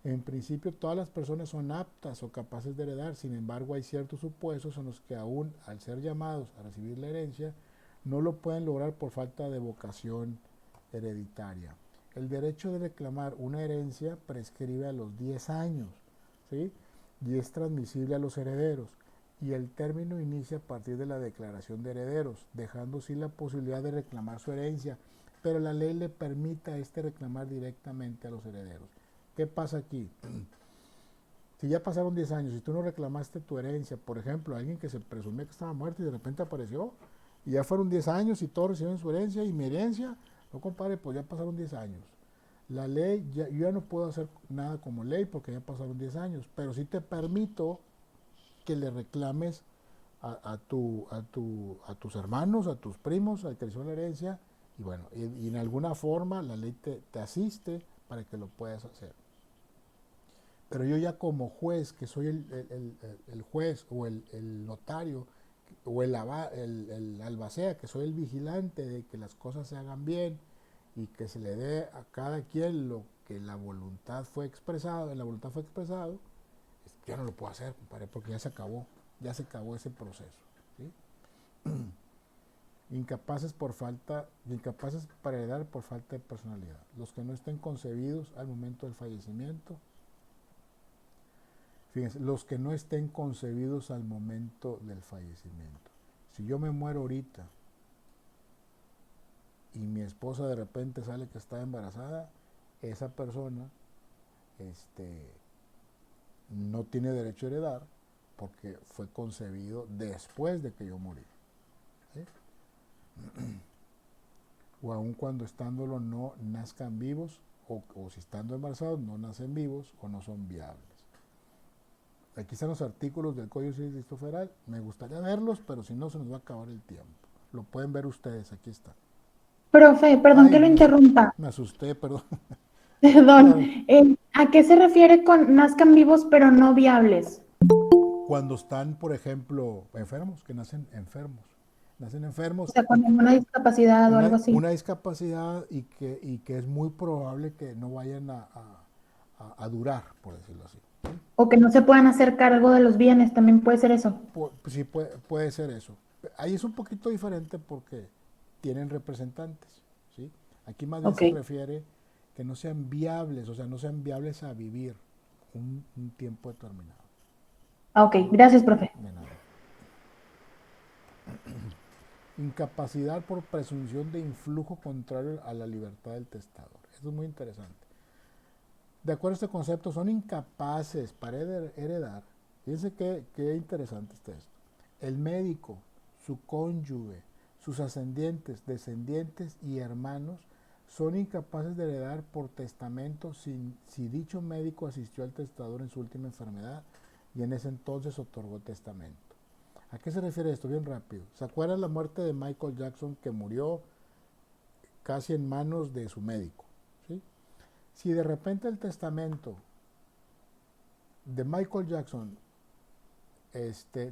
En principio, todas las personas son aptas o capaces de heredar. Sin embargo, hay ciertos supuestos en los que aún al ser llamados a recibir la herencia, no lo pueden lograr por falta de vocación hereditaria. El derecho de reclamar una herencia prescribe a los 10 años, ¿sí? Y es transmisible a los herederos. Y el término inicia a partir de la declaración de herederos, dejando sí la posibilidad de reclamar su herencia, pero la ley le permite a reclamar directamente a los herederos. ¿Qué pasa aquí? Si ya pasaron 10 años y tú no reclamaste tu herencia, por ejemplo, alguien que se presumía que estaba muerto y de repente apareció, y ya fueron 10 años y todos recibieron su herencia y mi herencia, no compadre, pues ya pasaron 10 años. La ley, yo ya no puedo hacer nada como ley porque ya pasaron 10 años, pero sí te permito que le reclames a tus hermanos, a tus primos, al que recibió la herencia, y bueno, y en alguna forma la ley te asiste para que lo puedas hacer. Pero yo ya como juez, que soy el juez o el notario o el albacea, que soy el vigilante de que las cosas se hagan bien y que se le dé a cada quien lo que la voluntad fue expresado, ya no lo puedo hacer, compadre, porque ya se acabó ese proceso, ¿sí? Incapaces para heredar por falta de personalidad. Los que no estén concebidos al momento del fallecimiento. Fíjense, los que no estén concebidos al momento del fallecimiento. Si yo me muero ahorita y mi esposa de repente sale que está embarazada, esa persona no tiene derecho a heredar porque fue concebido después de que yo morí, ¿sí? O aun cuando estándolo no nazcan vivos, o si estando embarazados no nacen vivos o no son viables. Aquí están los artículos del Código Civil del Distrito Federal. Me gustaría verlos, pero si no se nos va a acabar el tiempo. Lo pueden ver ustedes, aquí está. Profe, perdón Ay, que lo interrumpa. me asusté, perdón. Perdón. Claro. ¿A qué se refiere con nazcan vivos pero no viables? Cuando están, por ejemplo, enfermos, que nacen enfermos. Nacen O enfermos sea, y con alguna discapacidad o algo así. una discapacidad y que es muy probable que no vayan a durar, por decirlo así. O que no se puedan hacer cargo de los bienes, también puede ser eso. Sí, puede ser eso. Ahí es un poquito diferente porque tienen representantes, ¿sí? Aquí más bien Ok. se refiere que no sean viables, o sea, no sean viables a vivir un tiempo determinado. Ok, gracias, profe. De nada. Incapacidad por presunción de influjo contrario a la libertad del testador. Eso es muy interesante. De acuerdo a este concepto, son incapaces para heredar. Fíjense qué interesante está esto. El médico, su cónyuge, sus ascendientes, descendientes y hermanos son incapaces de heredar por testamento si dicho médico asistió al testador en su última enfermedad y en ese entonces otorgó testamento. ¿A qué se refiere esto? Bien rápido. ¿Se acuerdan la muerte de Michael Jackson, que murió casi en manos de su médico, ¿sí? Si de repente el testamento de Michael Jackson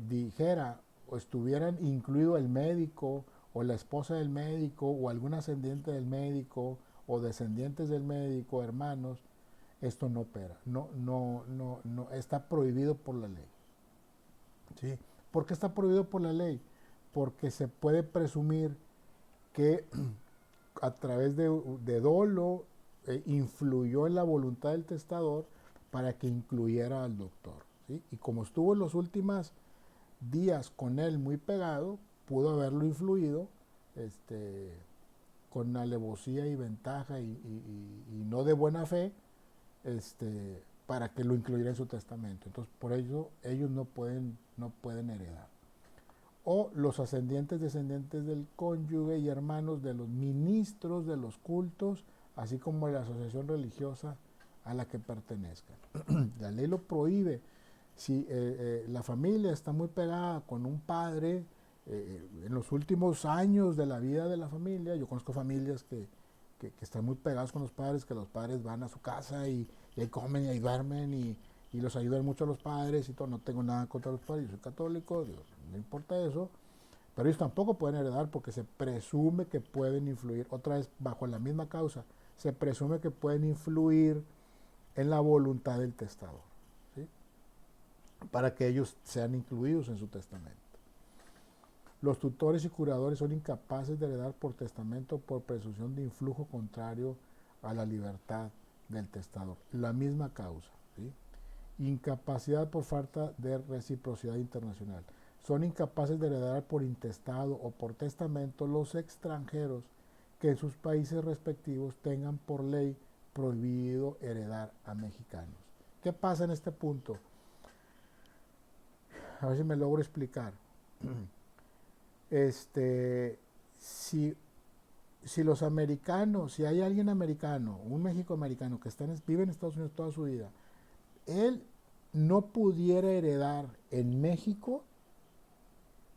dijera o estuvieran incluido el médico o la esposa del médico o algún ascendiente del médico o descendientes del médico, hermanos, esto no opera, no está prohibido por la ley. ¿Sí? ¿Por qué está prohibido por la ley? Porque se puede presumir que a través de dolo influyó en la voluntad del testador para que incluyera al doctor, ¿sí? Y como estuvo en los últimos días con él muy pegado, pudo haberlo influido con alevosía y ventaja y no de buena fe, para que lo incluyera en su testamento. Entonces, por ello, ellos no pueden heredar. O los ascendientes, descendientes del cónyuge y hermanos de los ministros de los cultos, así como de la asociación religiosa a la que pertenezcan. La ley lo prohíbe. Si la familia está muy pegada con un padre, en los últimos años de la vida de la familia, yo conozco familias que están muy pegados con los padres, que los padres van a su casa y ahí comen y ahí duermen y los ayudan mucho a los padres y todo. No tengo nada contra los padres, yo soy católico, no importa eso, pero ellos tampoco pueden heredar porque se presume que pueden influir, otra vez bajo la misma causa, se presume que pueden influir en la voluntad del testador, ¿sí? Para que ellos sean incluidos en su testamento. Los tutores y curadores son incapaces de heredar por testamento por presunción de influjo contrario a la libertad del testador. La misma causa, ¿sí? Incapacidad por falta de reciprocidad internacional. Son incapaces de heredar por intestado o por testamento los extranjeros que en sus países respectivos tengan por ley prohibido heredar a mexicanos. ¿Qué pasa en este punto? A ver si me logro explicar. Si los americanos, si hay alguien americano, un mexicoamericano que vive en Estados Unidos toda su vida, él no pudiera heredar en México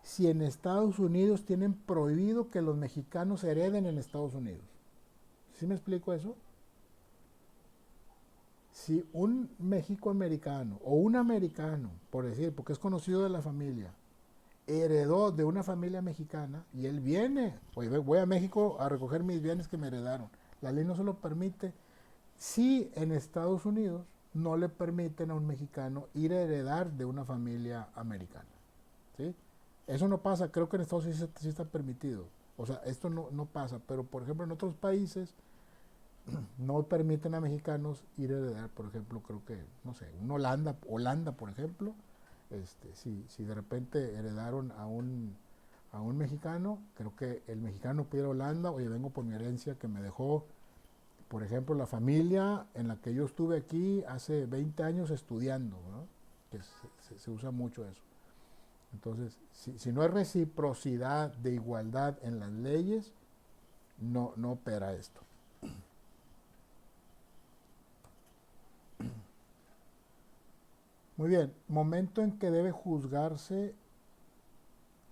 si en Estados Unidos tienen prohibido que los mexicanos hereden en Estados Unidos. ¿Sí me explico eso? Si un mexicoamericano o un americano, por decir, porque es conocido de la familia, heredó de una familia mexicana y él viene, voy a México a recoger mis bienes que me heredaron, la ley no se lo permite. Si en Estados Unidos no le permiten a un mexicano ir a heredar de una familia americana, ¿sí? Eso no pasa, creo que en Estados Unidos sí está permitido, o sea, esto no pasa, pero por ejemplo en otros países no permiten a mexicanos ir a heredar, por ejemplo, creo que, no sé, Holanda, por ejemplo, si de repente heredaron a un mexicano, creo que el mexicano puede ir a Holanda, oye, vengo por mi herencia que me dejó, por ejemplo, la familia en la que yo estuve aquí hace 20 años estudiando, ¿no? Que se usa mucho eso. Entonces, si no hay reciprocidad de igualdad en las leyes, no opera esto. Muy bien, momento en que debe juzgarse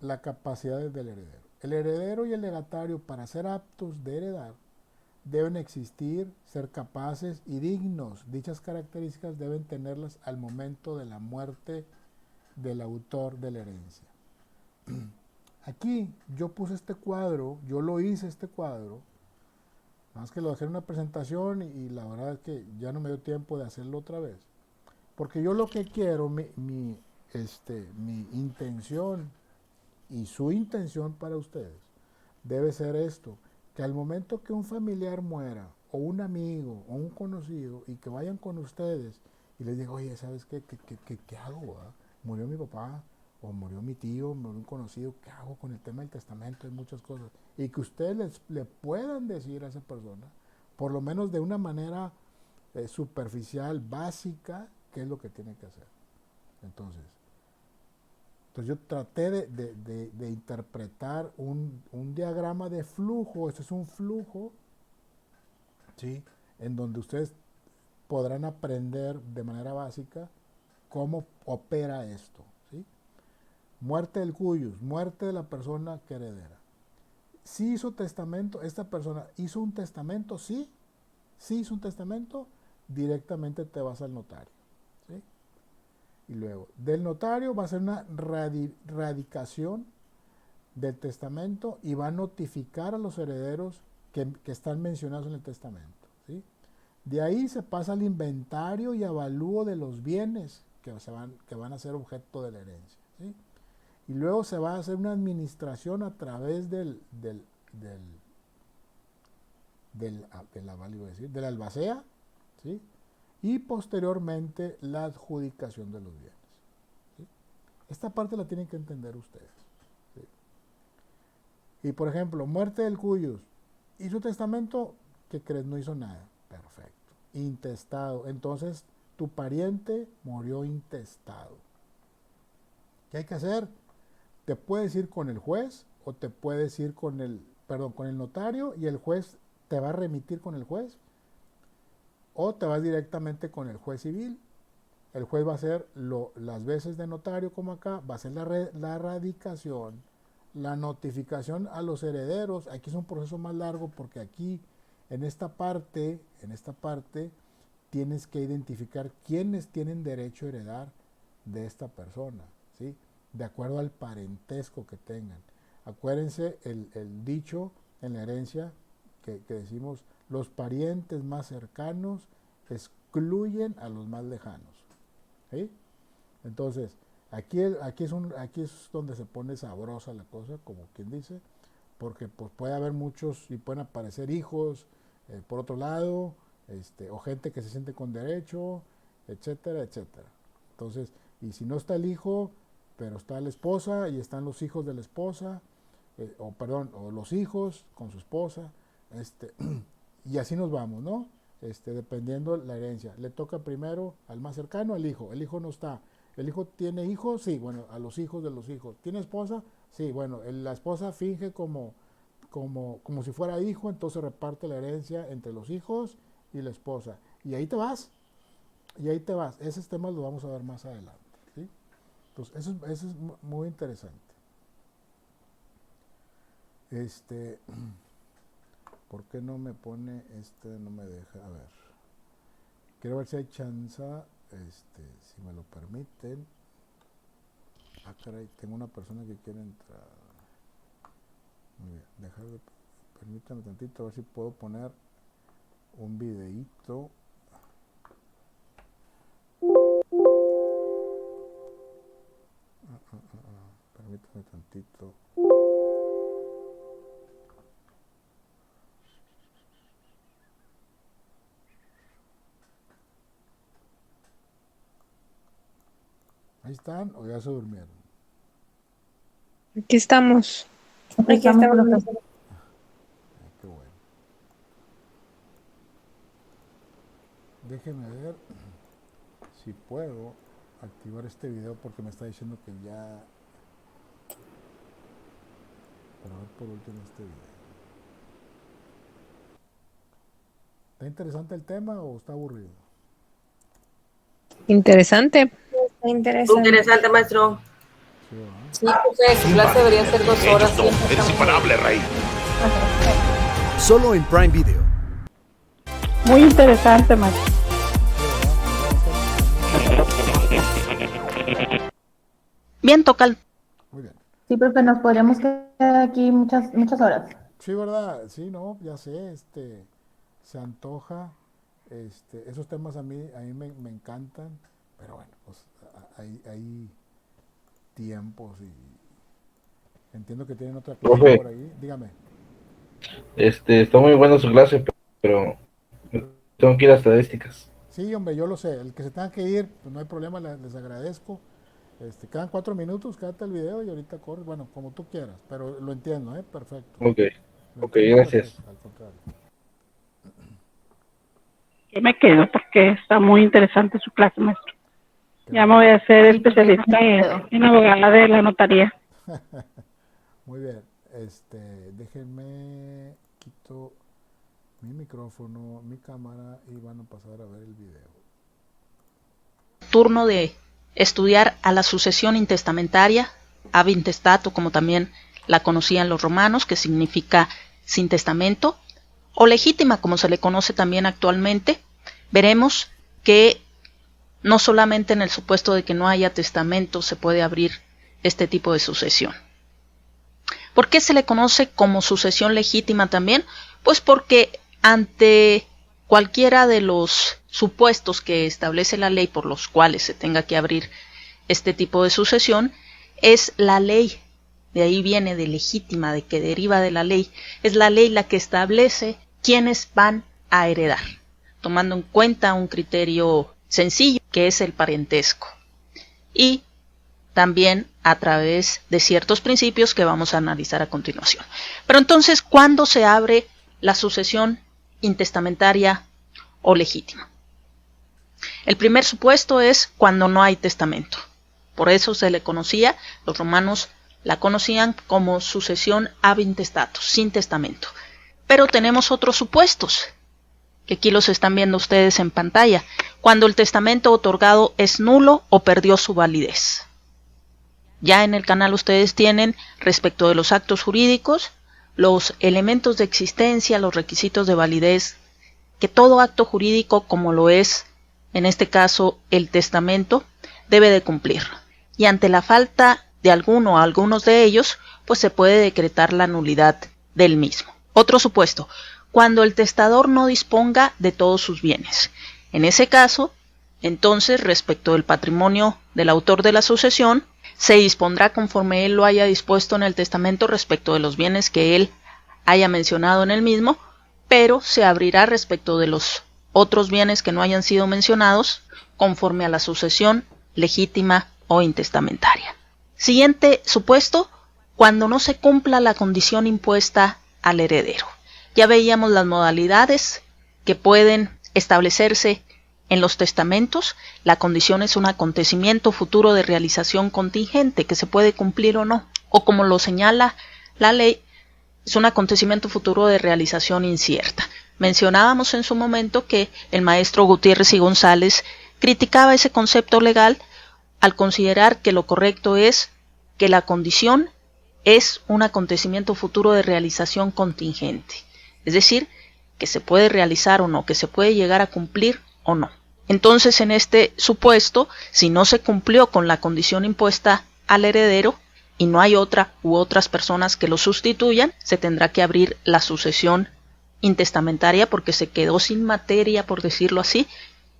la capacidad del heredero. El heredero y el legatario, para ser aptos de heredar, deben existir, ser capaces y dignos. Dichas características deben tenerlas al momento de la muerte del autor de la herencia. Aquí yo puse este cuadro, yo lo hice este cuadro, nada más que lo dejé en una presentación y la verdad es que ya no me dio tiempo de hacerlo otra vez. Porque yo lo que quiero, mi intención y su intención para ustedes debe ser esto, que al momento que un familiar muera, o un amigo, o un conocido, y que vayan con ustedes y les digan, oye, ¿sabes qué hago? Murió mi papá, o murió mi tío, murió un conocido, ¿qué hago con el tema del testamento? Hay muchas cosas. Y que ustedes le puedan decir a esa persona, por lo menos de una manera superficial, básica, qué es lo que tiene que hacer. Entonces yo traté de interpretar un diagrama de flujo. Este es un flujo, ¿sí?, en donde ustedes podrán aprender de manera básica cómo opera esto, ¿sí? Muerte del cuyus, muerte de la persona que heredera. sí hizo testamento, esta persona hizo un testamento, sí hizo un testamento, directamente te vas al notario, ¿sí? Y luego, del notario va a ser una radicación del testamento y va a notificar a los herederos que están mencionados en el testamento, ¿sí? De ahí se pasa al inventario y avalúo de los bienes que van a ser objeto de la herencia, ¿sí? Y luego se va a hacer una administración a través de la albacea, ¿sí? Y posteriormente la adjudicación de los bienes, ¿sí? Esta parte la tienen que entender ustedes, ¿sí? Y por ejemplo, muerte del cuyos, hizo testamento, ¿qué crees? No hizo nada, perfecto. Intestado, entonces tu pariente murió intestado. ¿Qué hay que hacer? Te puedes ir con el juez o te puedes ir con el notario y el juez te va a remitir con el juez, o te vas directamente con el juez civil. El juez va a hacer las veces de notario como acá, va a hacer la radicación, la notificación a los herederos. Aquí es un proceso más largo porque aquí en esta parte tienes que identificar quiénes tienen derecho a heredar de esta persona, ¿sí? De acuerdo al parentesco que tengan. Acuérdense el dicho en la herencia que decimos, los parientes más cercanos excluyen a los más lejanos, ¿sí? Entonces, aquí es donde se pone sabrosa la cosa, como quien dice, porque pues, puede haber muchos y pueden aparecer hijos por otro lado, o gente que se siente con derecho, etcétera, etcétera. Entonces, y si no está el hijo, pero está la esposa y están los hijos de la esposa, o los hijos con su esposa, y así nos vamos, ¿no? Dependiendo la herencia. Le toca primero al más cercano, al hijo. El hijo no está. ¿El hijo tiene hijos? Sí, bueno, a los hijos de los hijos. ¿Tiene esposa? Sí, bueno, la esposa finge como si fuera hijo, entonces reparte la herencia entre los hijos y la esposa. Y ahí te vas. Esos temas los vamos a ver más adelante, ¿sí? Entonces, eso es muy interesante. ¿Por qué no me pone no me deja? A ver. Quiero ver si hay chance, si me lo permiten. Ah, caray, tengo una persona que quiere entrar. Muy bien, permítanme tantito, a ver si puedo poner un videíto. Permítanme tantito. Ahí están, o ya se durmieron. Aquí estamos. Aquí estamos, profe. Qué bueno. Déjenme ver si puedo activar este video porque me está diciendo que ya. Para ver por último este video. ¿Está interesante el tema o está aburrido? Interesante. Interesante, maestro. Sí, ¿verdad? Sí, José, su clase debería ser 2 horas. Ellos no, eres imparable, Rey. Solo en Prime Video. Muy interesante, maestro. Bien, toca. Muy bien. Sí, profe, nos podríamos quedar aquí muchas horas. Sí, ¿verdad? Sí, no, ya sé, se antoja, esos temas a mí me encantan, pero bueno, pues hay tiempos y entiendo que tienen otra clase Profe. por ahí, dígame. Está muy buena su clase, pero tengo que ir a estadísticas. Sí, hombre, yo lo sé, el que se tenga que ir, pues no hay problema, les agradezco. Quedan 4 minutos, quédate el video y ahorita corres, bueno, como tú quieras, pero lo entiendo, perfecto. Ok, Lo ok, entiendo, gracias. perfecto, al contrario. Yo me quedo porque está muy interesante su clase, maestro. Qué Ya bueno. me voy a hacer especialista en abogada de la notaría. Muy bien, déjenme, quito mi micrófono, mi cámara y van a pasar a ver el video. Turno de estudiar a la sucesión intestamentaria, ab intestato, como también la conocían los romanos, que significa sin testamento, o legítima, como se le conoce también actualmente, veremos que no solamente en el supuesto de que no haya testamento se puede abrir este tipo de sucesión. ¿Por qué se le conoce como sucesión legítima también? Pues porque ante cualquiera de los supuestos que establece la ley por los cuales se tenga que abrir este tipo de sucesión, es la ley, de ahí viene de legítima, de que deriva de la ley, es la ley la que establece quiénes van a heredar, tomando en cuenta un criterio sencillo que es el parentesco, y también a través de ciertos principios que vamos a analizar a continuación. Pero entonces, ¿cuándo se abre la sucesión intestamentaria o legítima? El primer supuesto es cuando no hay testamento. Por eso se le conocía, los romanos la conocían como sucesión ab intestato, sin testamento. Pero tenemos otros supuestos, que aquí los están viendo ustedes en pantalla, cuando el testamento otorgado es nulo o perdió su validez. Ya en el canal ustedes tienen, respecto de los actos jurídicos, los elementos de existencia, los requisitos de validez, que todo acto jurídico, como lo es, en este caso, el testamento, debe de cumplir. Y ante la falta de alguno o algunos de ellos, pues se puede decretar la nulidad del mismo. Otro supuesto, cuando el testador no disponga de todos sus bienes. En ese caso, entonces, respecto del patrimonio del autor de la sucesión, se dispondrá conforme él lo haya dispuesto en el testamento respecto de los bienes que él haya mencionado en el mismo, pero se abrirá respecto de los otros bienes que no hayan sido mencionados conforme a la sucesión legítima o intestamentaria. Siguiente supuesto, cuando no se cumpla la condición impuesta al heredero. Ya veíamos las modalidades que pueden establecerse en los testamentos. La condición es un acontecimiento futuro de realización contingente que se puede cumplir o no, o como lo señala la ley, es un acontecimiento futuro de realización incierta. Mencionábamos en su momento que el maestro Gutiérrez y González criticaba ese concepto legal al considerar que lo correcto es que la condición es un acontecimiento futuro de realización contingente, es decir, que se puede realizar o no, que se puede llegar a cumplir o no. Entonces, en este supuesto, si no se cumplió con la condición impuesta al heredero y no hay otra u otras personas que lo sustituyan, se tendrá que abrir la sucesión intestamentaria porque se quedó sin materia, por decirlo así,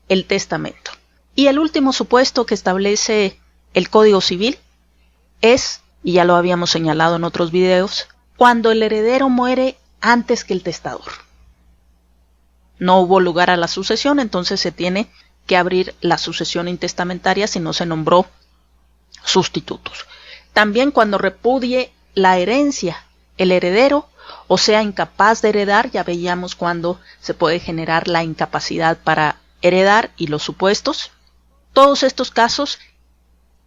el testamento. Y el último supuesto que establece el Código Civil es, y ya lo habíamos señalado en otros videos, cuando el heredero muere antes que el testador. No hubo lugar a la sucesión, entonces se tiene que abrir la sucesión intestamentaria si no se nombró sustitutos. También cuando repudie la herencia el heredero o sea incapaz de heredar, ya veíamos cuando se puede generar la incapacidad para heredar y los supuestos. Todos estos casos,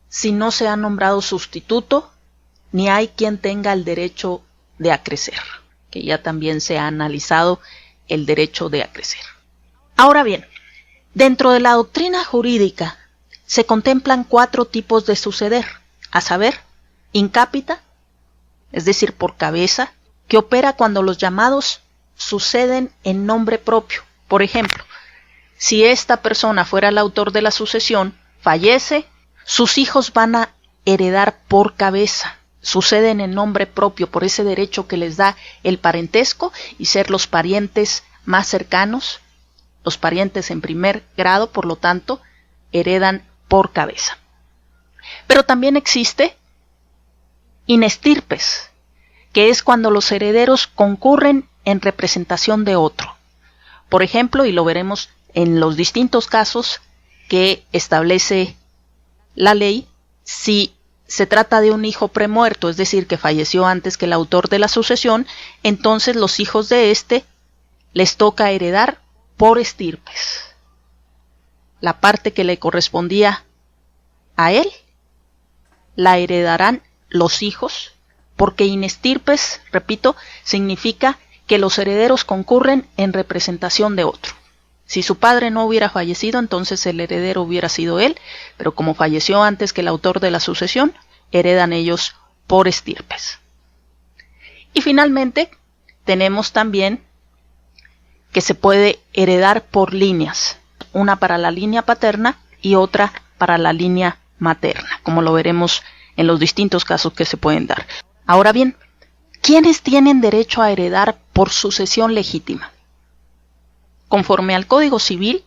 si no se ha nombrado sustituto, ni hay quien tenga el derecho de acrecer, que ya también se ha analizado el derecho de acrecer. Ahora bien, dentro de la doctrina jurídica se contemplan 4 tipos de suceder, a saber, in capita, es decir, por cabeza, que opera cuando los llamados suceden en nombre propio. Por ejemplo, si esta persona fuera el autor de la sucesión, fallece, sus hijos van a heredar por cabeza. Suceden en nombre propio por ese derecho que les da el parentesco y ser los parientes más cercanos, los parientes en primer grado, por lo tanto, heredan por cabeza. Pero también existe in estirpes, que es cuando los herederos concurren en representación de otro. Por ejemplo, y lo veremos en los distintos casos que establece la ley, si se trata de un hijo premuerto, es decir, que falleció antes que el autor de la sucesión, entonces los hijos de éste les toca heredar por estirpes. La parte que le correspondía a él la heredarán los hijos, porque in estirpes, repito, significa que los herederos concurren en representación de otro. Si su padre no hubiera fallecido, entonces el heredero hubiera sido él, pero como falleció antes que el autor de la sucesión, heredan ellos por estirpes. Y finalmente tenemos también que se puede heredar por líneas, una para la línea paterna y otra para la línea materna, como lo veremos en los distintos casos que se pueden dar. Ahora bien, ¿quiénes tienen derecho a heredar por sucesión legítima? Conforme al Código Civil,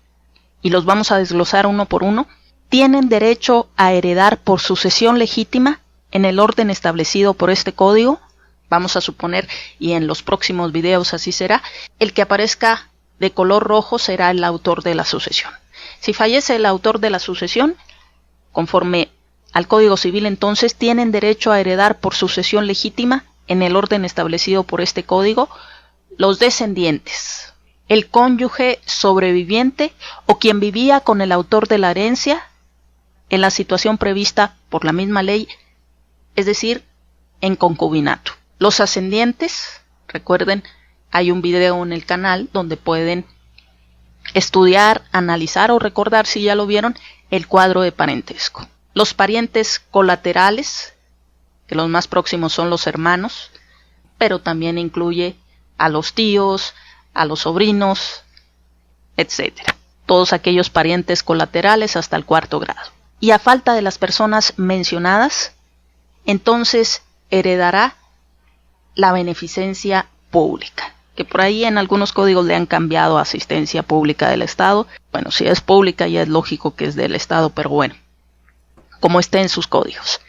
y los vamos a desglosar uno por uno, tienen derecho a heredar por sucesión legítima en el orden establecido por este código. Vamos a suponer, y en los próximos videos así será, el que aparezca de color rojo será el autor de la sucesión. Si fallece el autor de la sucesión, conforme al Código Civil, entonces tienen derecho a heredar por sucesión legítima en el orden establecido por este código los descendientes, el cónyuge sobreviviente o quien vivía con el autor de la herencia en la situación prevista por la misma ley, es decir, en concubinato. Los ascendientes, recuerden, hay un video en el canal donde pueden estudiar, analizar o recordar, si ya lo vieron, el cuadro de parentesco. Los parientes colaterales, que los más próximos son los hermanos, pero también incluye a los tíos, a los sobrinos, etc. Todos aquellos parientes colaterales hasta el 4º grado. Y a falta de las personas mencionadas, entonces heredará la beneficencia pública, que por ahí en algunos códigos le han cambiado a asistencia pública del Estado. Bueno, si es pública ya es lógico que es del Estado, pero bueno, como esté en sus códigos.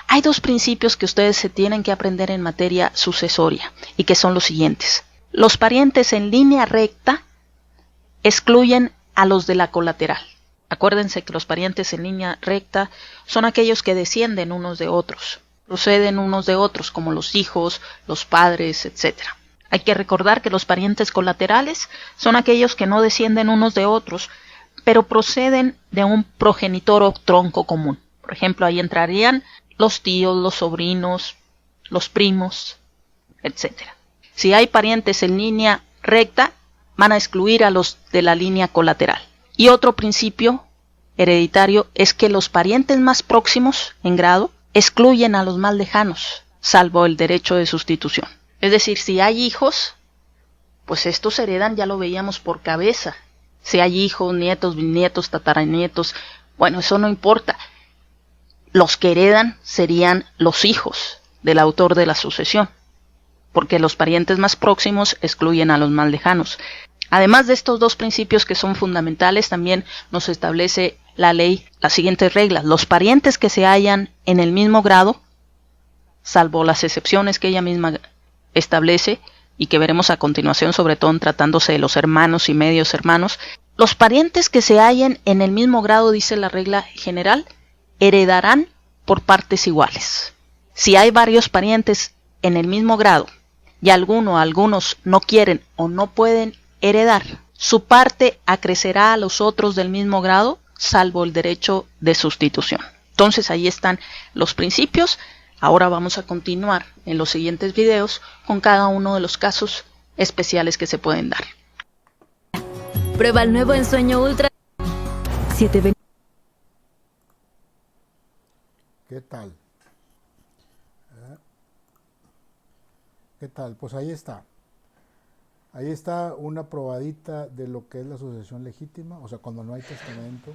Hay dos principios que ustedes se tienen que aprender en materia sucesoria y que son los siguientes. Los parientes en línea recta excluyen a los de la colateral. Acuérdense que los parientes en línea recta son aquellos que descienden unos de otros, proceden unos de otros, como los hijos, los padres, etc. Hay que recordar que los parientes colaterales son aquellos que no descienden unos de otros, pero proceden de un progenitor o tronco común. Por ejemplo, ahí entrarían los tíos, los sobrinos, los primos, etc. Si hay parientes en línea recta, van a excluir a los de la línea colateral. Y otro principio hereditario es que los parientes más próximos en grado excluyen a los más lejanos, salvo el derecho de sustitución. Es decir, si hay hijos, pues estos heredan, ya lo veíamos, por cabeza. Si hay hijos, nietos, bisnietos, tataranietos, bueno, eso no importa. Los que heredan serían los hijos del autor de la sucesión, porque los parientes más próximos excluyen a los más lejanos. Además de estos dos principios que son fundamentales, también nos establece la ley las siguientes reglas. Los parientes que se hallan en el mismo grado, salvo las excepciones que ella misma establece y que veremos a continuación, sobre todo en tratándose de los hermanos y medios hermanos, los parientes que se hallen en el mismo grado, dice la regla general, heredarán por partes iguales. Si hay varios parientes en el mismo grado y algunos no quieren o no pueden heredar, su parte acrecerá a los otros del mismo grado, salvo el derecho de sustitución. Entonces ahí están los principios. Ahora vamos a continuar en los siguientes videos con cada uno de los casos especiales que se pueden dar. Prueba el nuevo Ensueño Ultra 7. ¿Qué tal? ¿Qué tal? Pues ahí está. Ahí está una probadita de lo que es la sucesión legítima. O sea, cuando no hay testamento,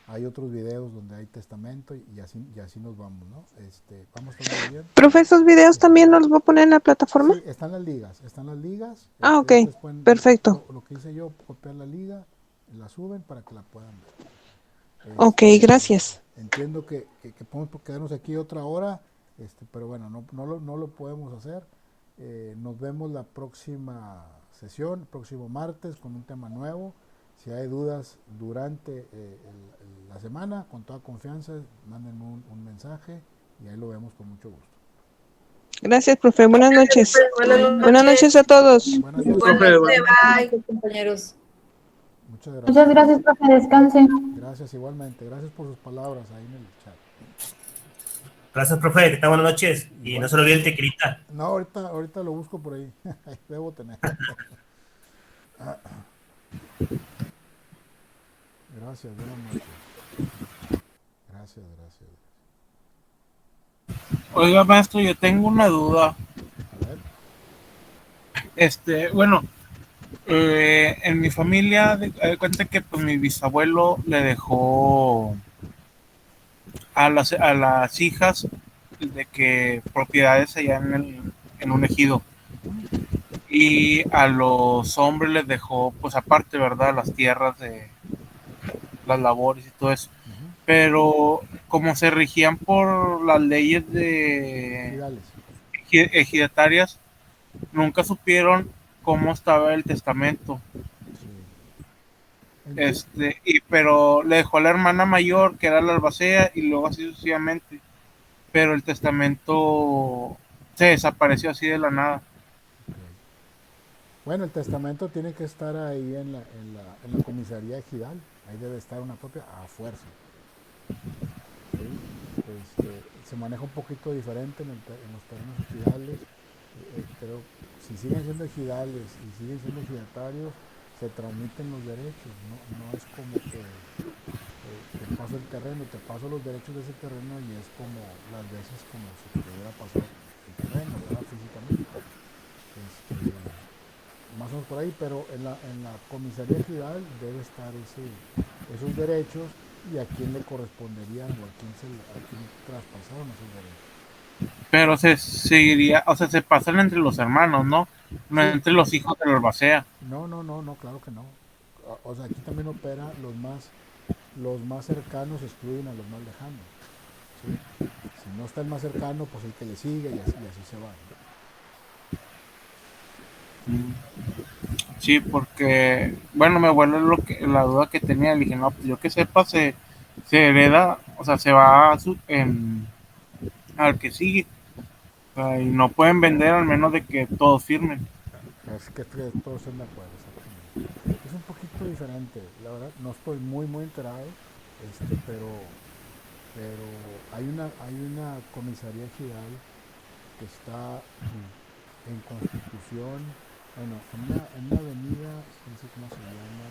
hay otros videos donde hay testamento y así nos vamos, ¿no? Vamos a estar muy bien. Profe, ¿esos videos también los voy a poner en la plataforma? Sí, están las ligas. Ah, ok, perfecto. Lo que hice yo, copiar la liga, la suben para que la puedan ver. Ok, gracias. Entiendo que podemos quedarnos aquí otra hora, pero bueno, no lo podemos hacer. Nos vemos la próxima sesión, el próximo martes, con un tema nuevo. Si hay dudas durante la semana, con toda confianza, mándenme un mensaje y ahí lo vemos con mucho gusto. Gracias, profe. Buenas noches. Buenas noches a todos. Buenas noches. Bye, compañeros. Muchas gracias, profe. Descansen. Gracias igualmente. Gracias por sus palabras ahí en el chat. Gracias, profe. Que tengan buenas noches. Y no se lo olvide el tequilita. No, ahorita lo busco por ahí. Debo tener. Gracias, buenas noches. Gracias. Oiga, maestro, yo tengo una duda. A ver. Bueno, en mi familia, de cuenta que pues mi bisabuelo le dejó a las hijas de que propiedades allá en un ejido, y a los hombres les dejó pues aparte, ¿verdad? Las tierras de las labores y todo eso, pero como se regían por las leyes de Ejidales. ejidatarias, nunca supieron cómo estaba el testamento. Pero le dejó a la hermana mayor, que era la albacea, y luego así sucesivamente. Pero el testamento se desapareció así de la nada. Bueno, el testamento tiene que estar ahí en la comisaría ejidal. Ahí debe estar una copia a fuerza. ¿Sí? Se maneja un poquito diferente en los terrenos ejidales, pero si siguen siendo ejidales y siguen siendo ejidatarios, se transmiten los derechos. No es como que te paso el terreno, te paso los derechos de ese terreno y es como las veces como si te hubiera pasado el terreno, ¿verdad? Físicamente. Más o menos por ahí, pero en la comisaría ejidal debe estar esos derechos y a quién le corresponderían o a quién traspasaron esos derechos. Pero se seguiría, o sea, se pasan entre los hermanos, ¿no? No Sí. entre los hijos de la albacea. No, claro que no. O sea, aquí también opera los más cercanos excluyen a los más lejanos. ¿Sí? Si no está el más cercano, pues el que le sigue y así se va, ¿no? Sí, porque, bueno, mi abuelo la duda que tenía, le dije, no, pues yo que sepa, se hereda, o sea, se va al que sigue. O sea, y no pueden vender al menos de que todos firmen. Es que todos estén de acuerdo, exactamente. Es un poquito diferente, la verdad, no estoy muy enterado, pero hay una comisaría ejidal que está en Constitución, bueno, en una avenida, no sé cómo se llama,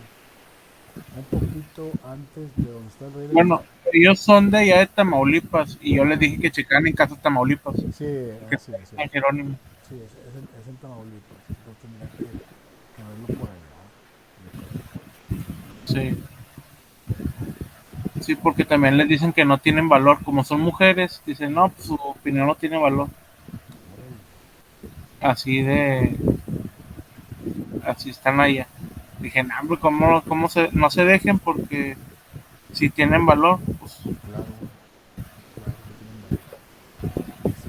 un poquito antes de donde está el Rey de los... Bueno, ellos son de allá de Tamaulipas y yo les dije que checaran en casa Tamaulipas. Sí, Que así es. San Jerónimo. Sí, es en Tamaulipas, entonces tendría que verlo por allá, yo creo. Sí. Sí, porque también les dicen que no tienen valor. Como son mujeres, dicen, no, pues su opinión no tiene valor. Así así están allá. Dije, no, hombre, no se dejen? Porque si tienen valor, pues... Claro, que tienen valor.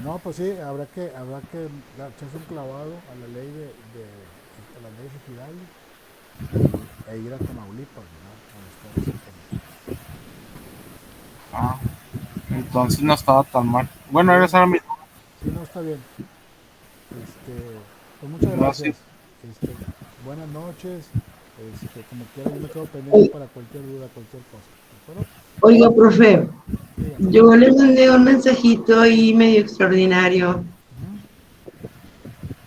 No, pues sí, habrá que echarse un clavado a la ley a las leyes ejidales e ir a Tamaulipas, ¿verdad? Donde está esa comisión. Ah, entonces no estaba tan mal. Bueno, Sí, eres ahora mismo. sí, no, está bien. Pues muchas Gracias. gracias. Buenas noches. Como quiera, yo me quedo pendiente para cualquier duda, cualquier cosa. ¿De acuerdo? Oiga, profe, Dígame. yo le mandé un mensajito ahí medio extraordinario.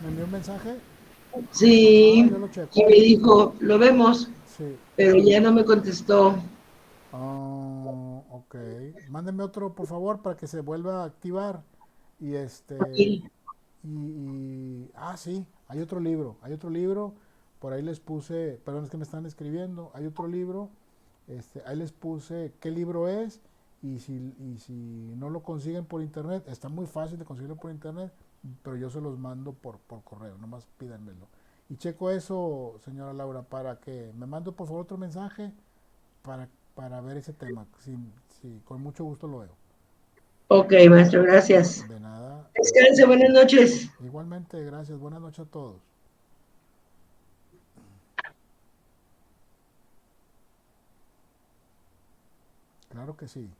¿Me envió un mensaje? Sí, Yo lo y checo. me dijo, lo vemos, Sí. pero ya no me contestó. Ok. Mándeme otro, por favor, para que se vuelva a activar. Y Sí. sí, hay otro libro, por ahí les puse, perdón, es que me están escribiendo, hay otro libro, ahí les puse qué libro es, y si no lo consiguen por internet, está muy fácil de conseguirlo por internet, pero yo se los mando por correo, nomás pídanmelo. Y checo eso, señora Laura, para que me mande por favor otro mensaje para ver ese tema. Sí, con mucho gusto lo veo. Ok, maestro, gracias. De nada. Descanse, buenas noches. Igualmente, gracias. Buenas noches a todos. Claro que sí.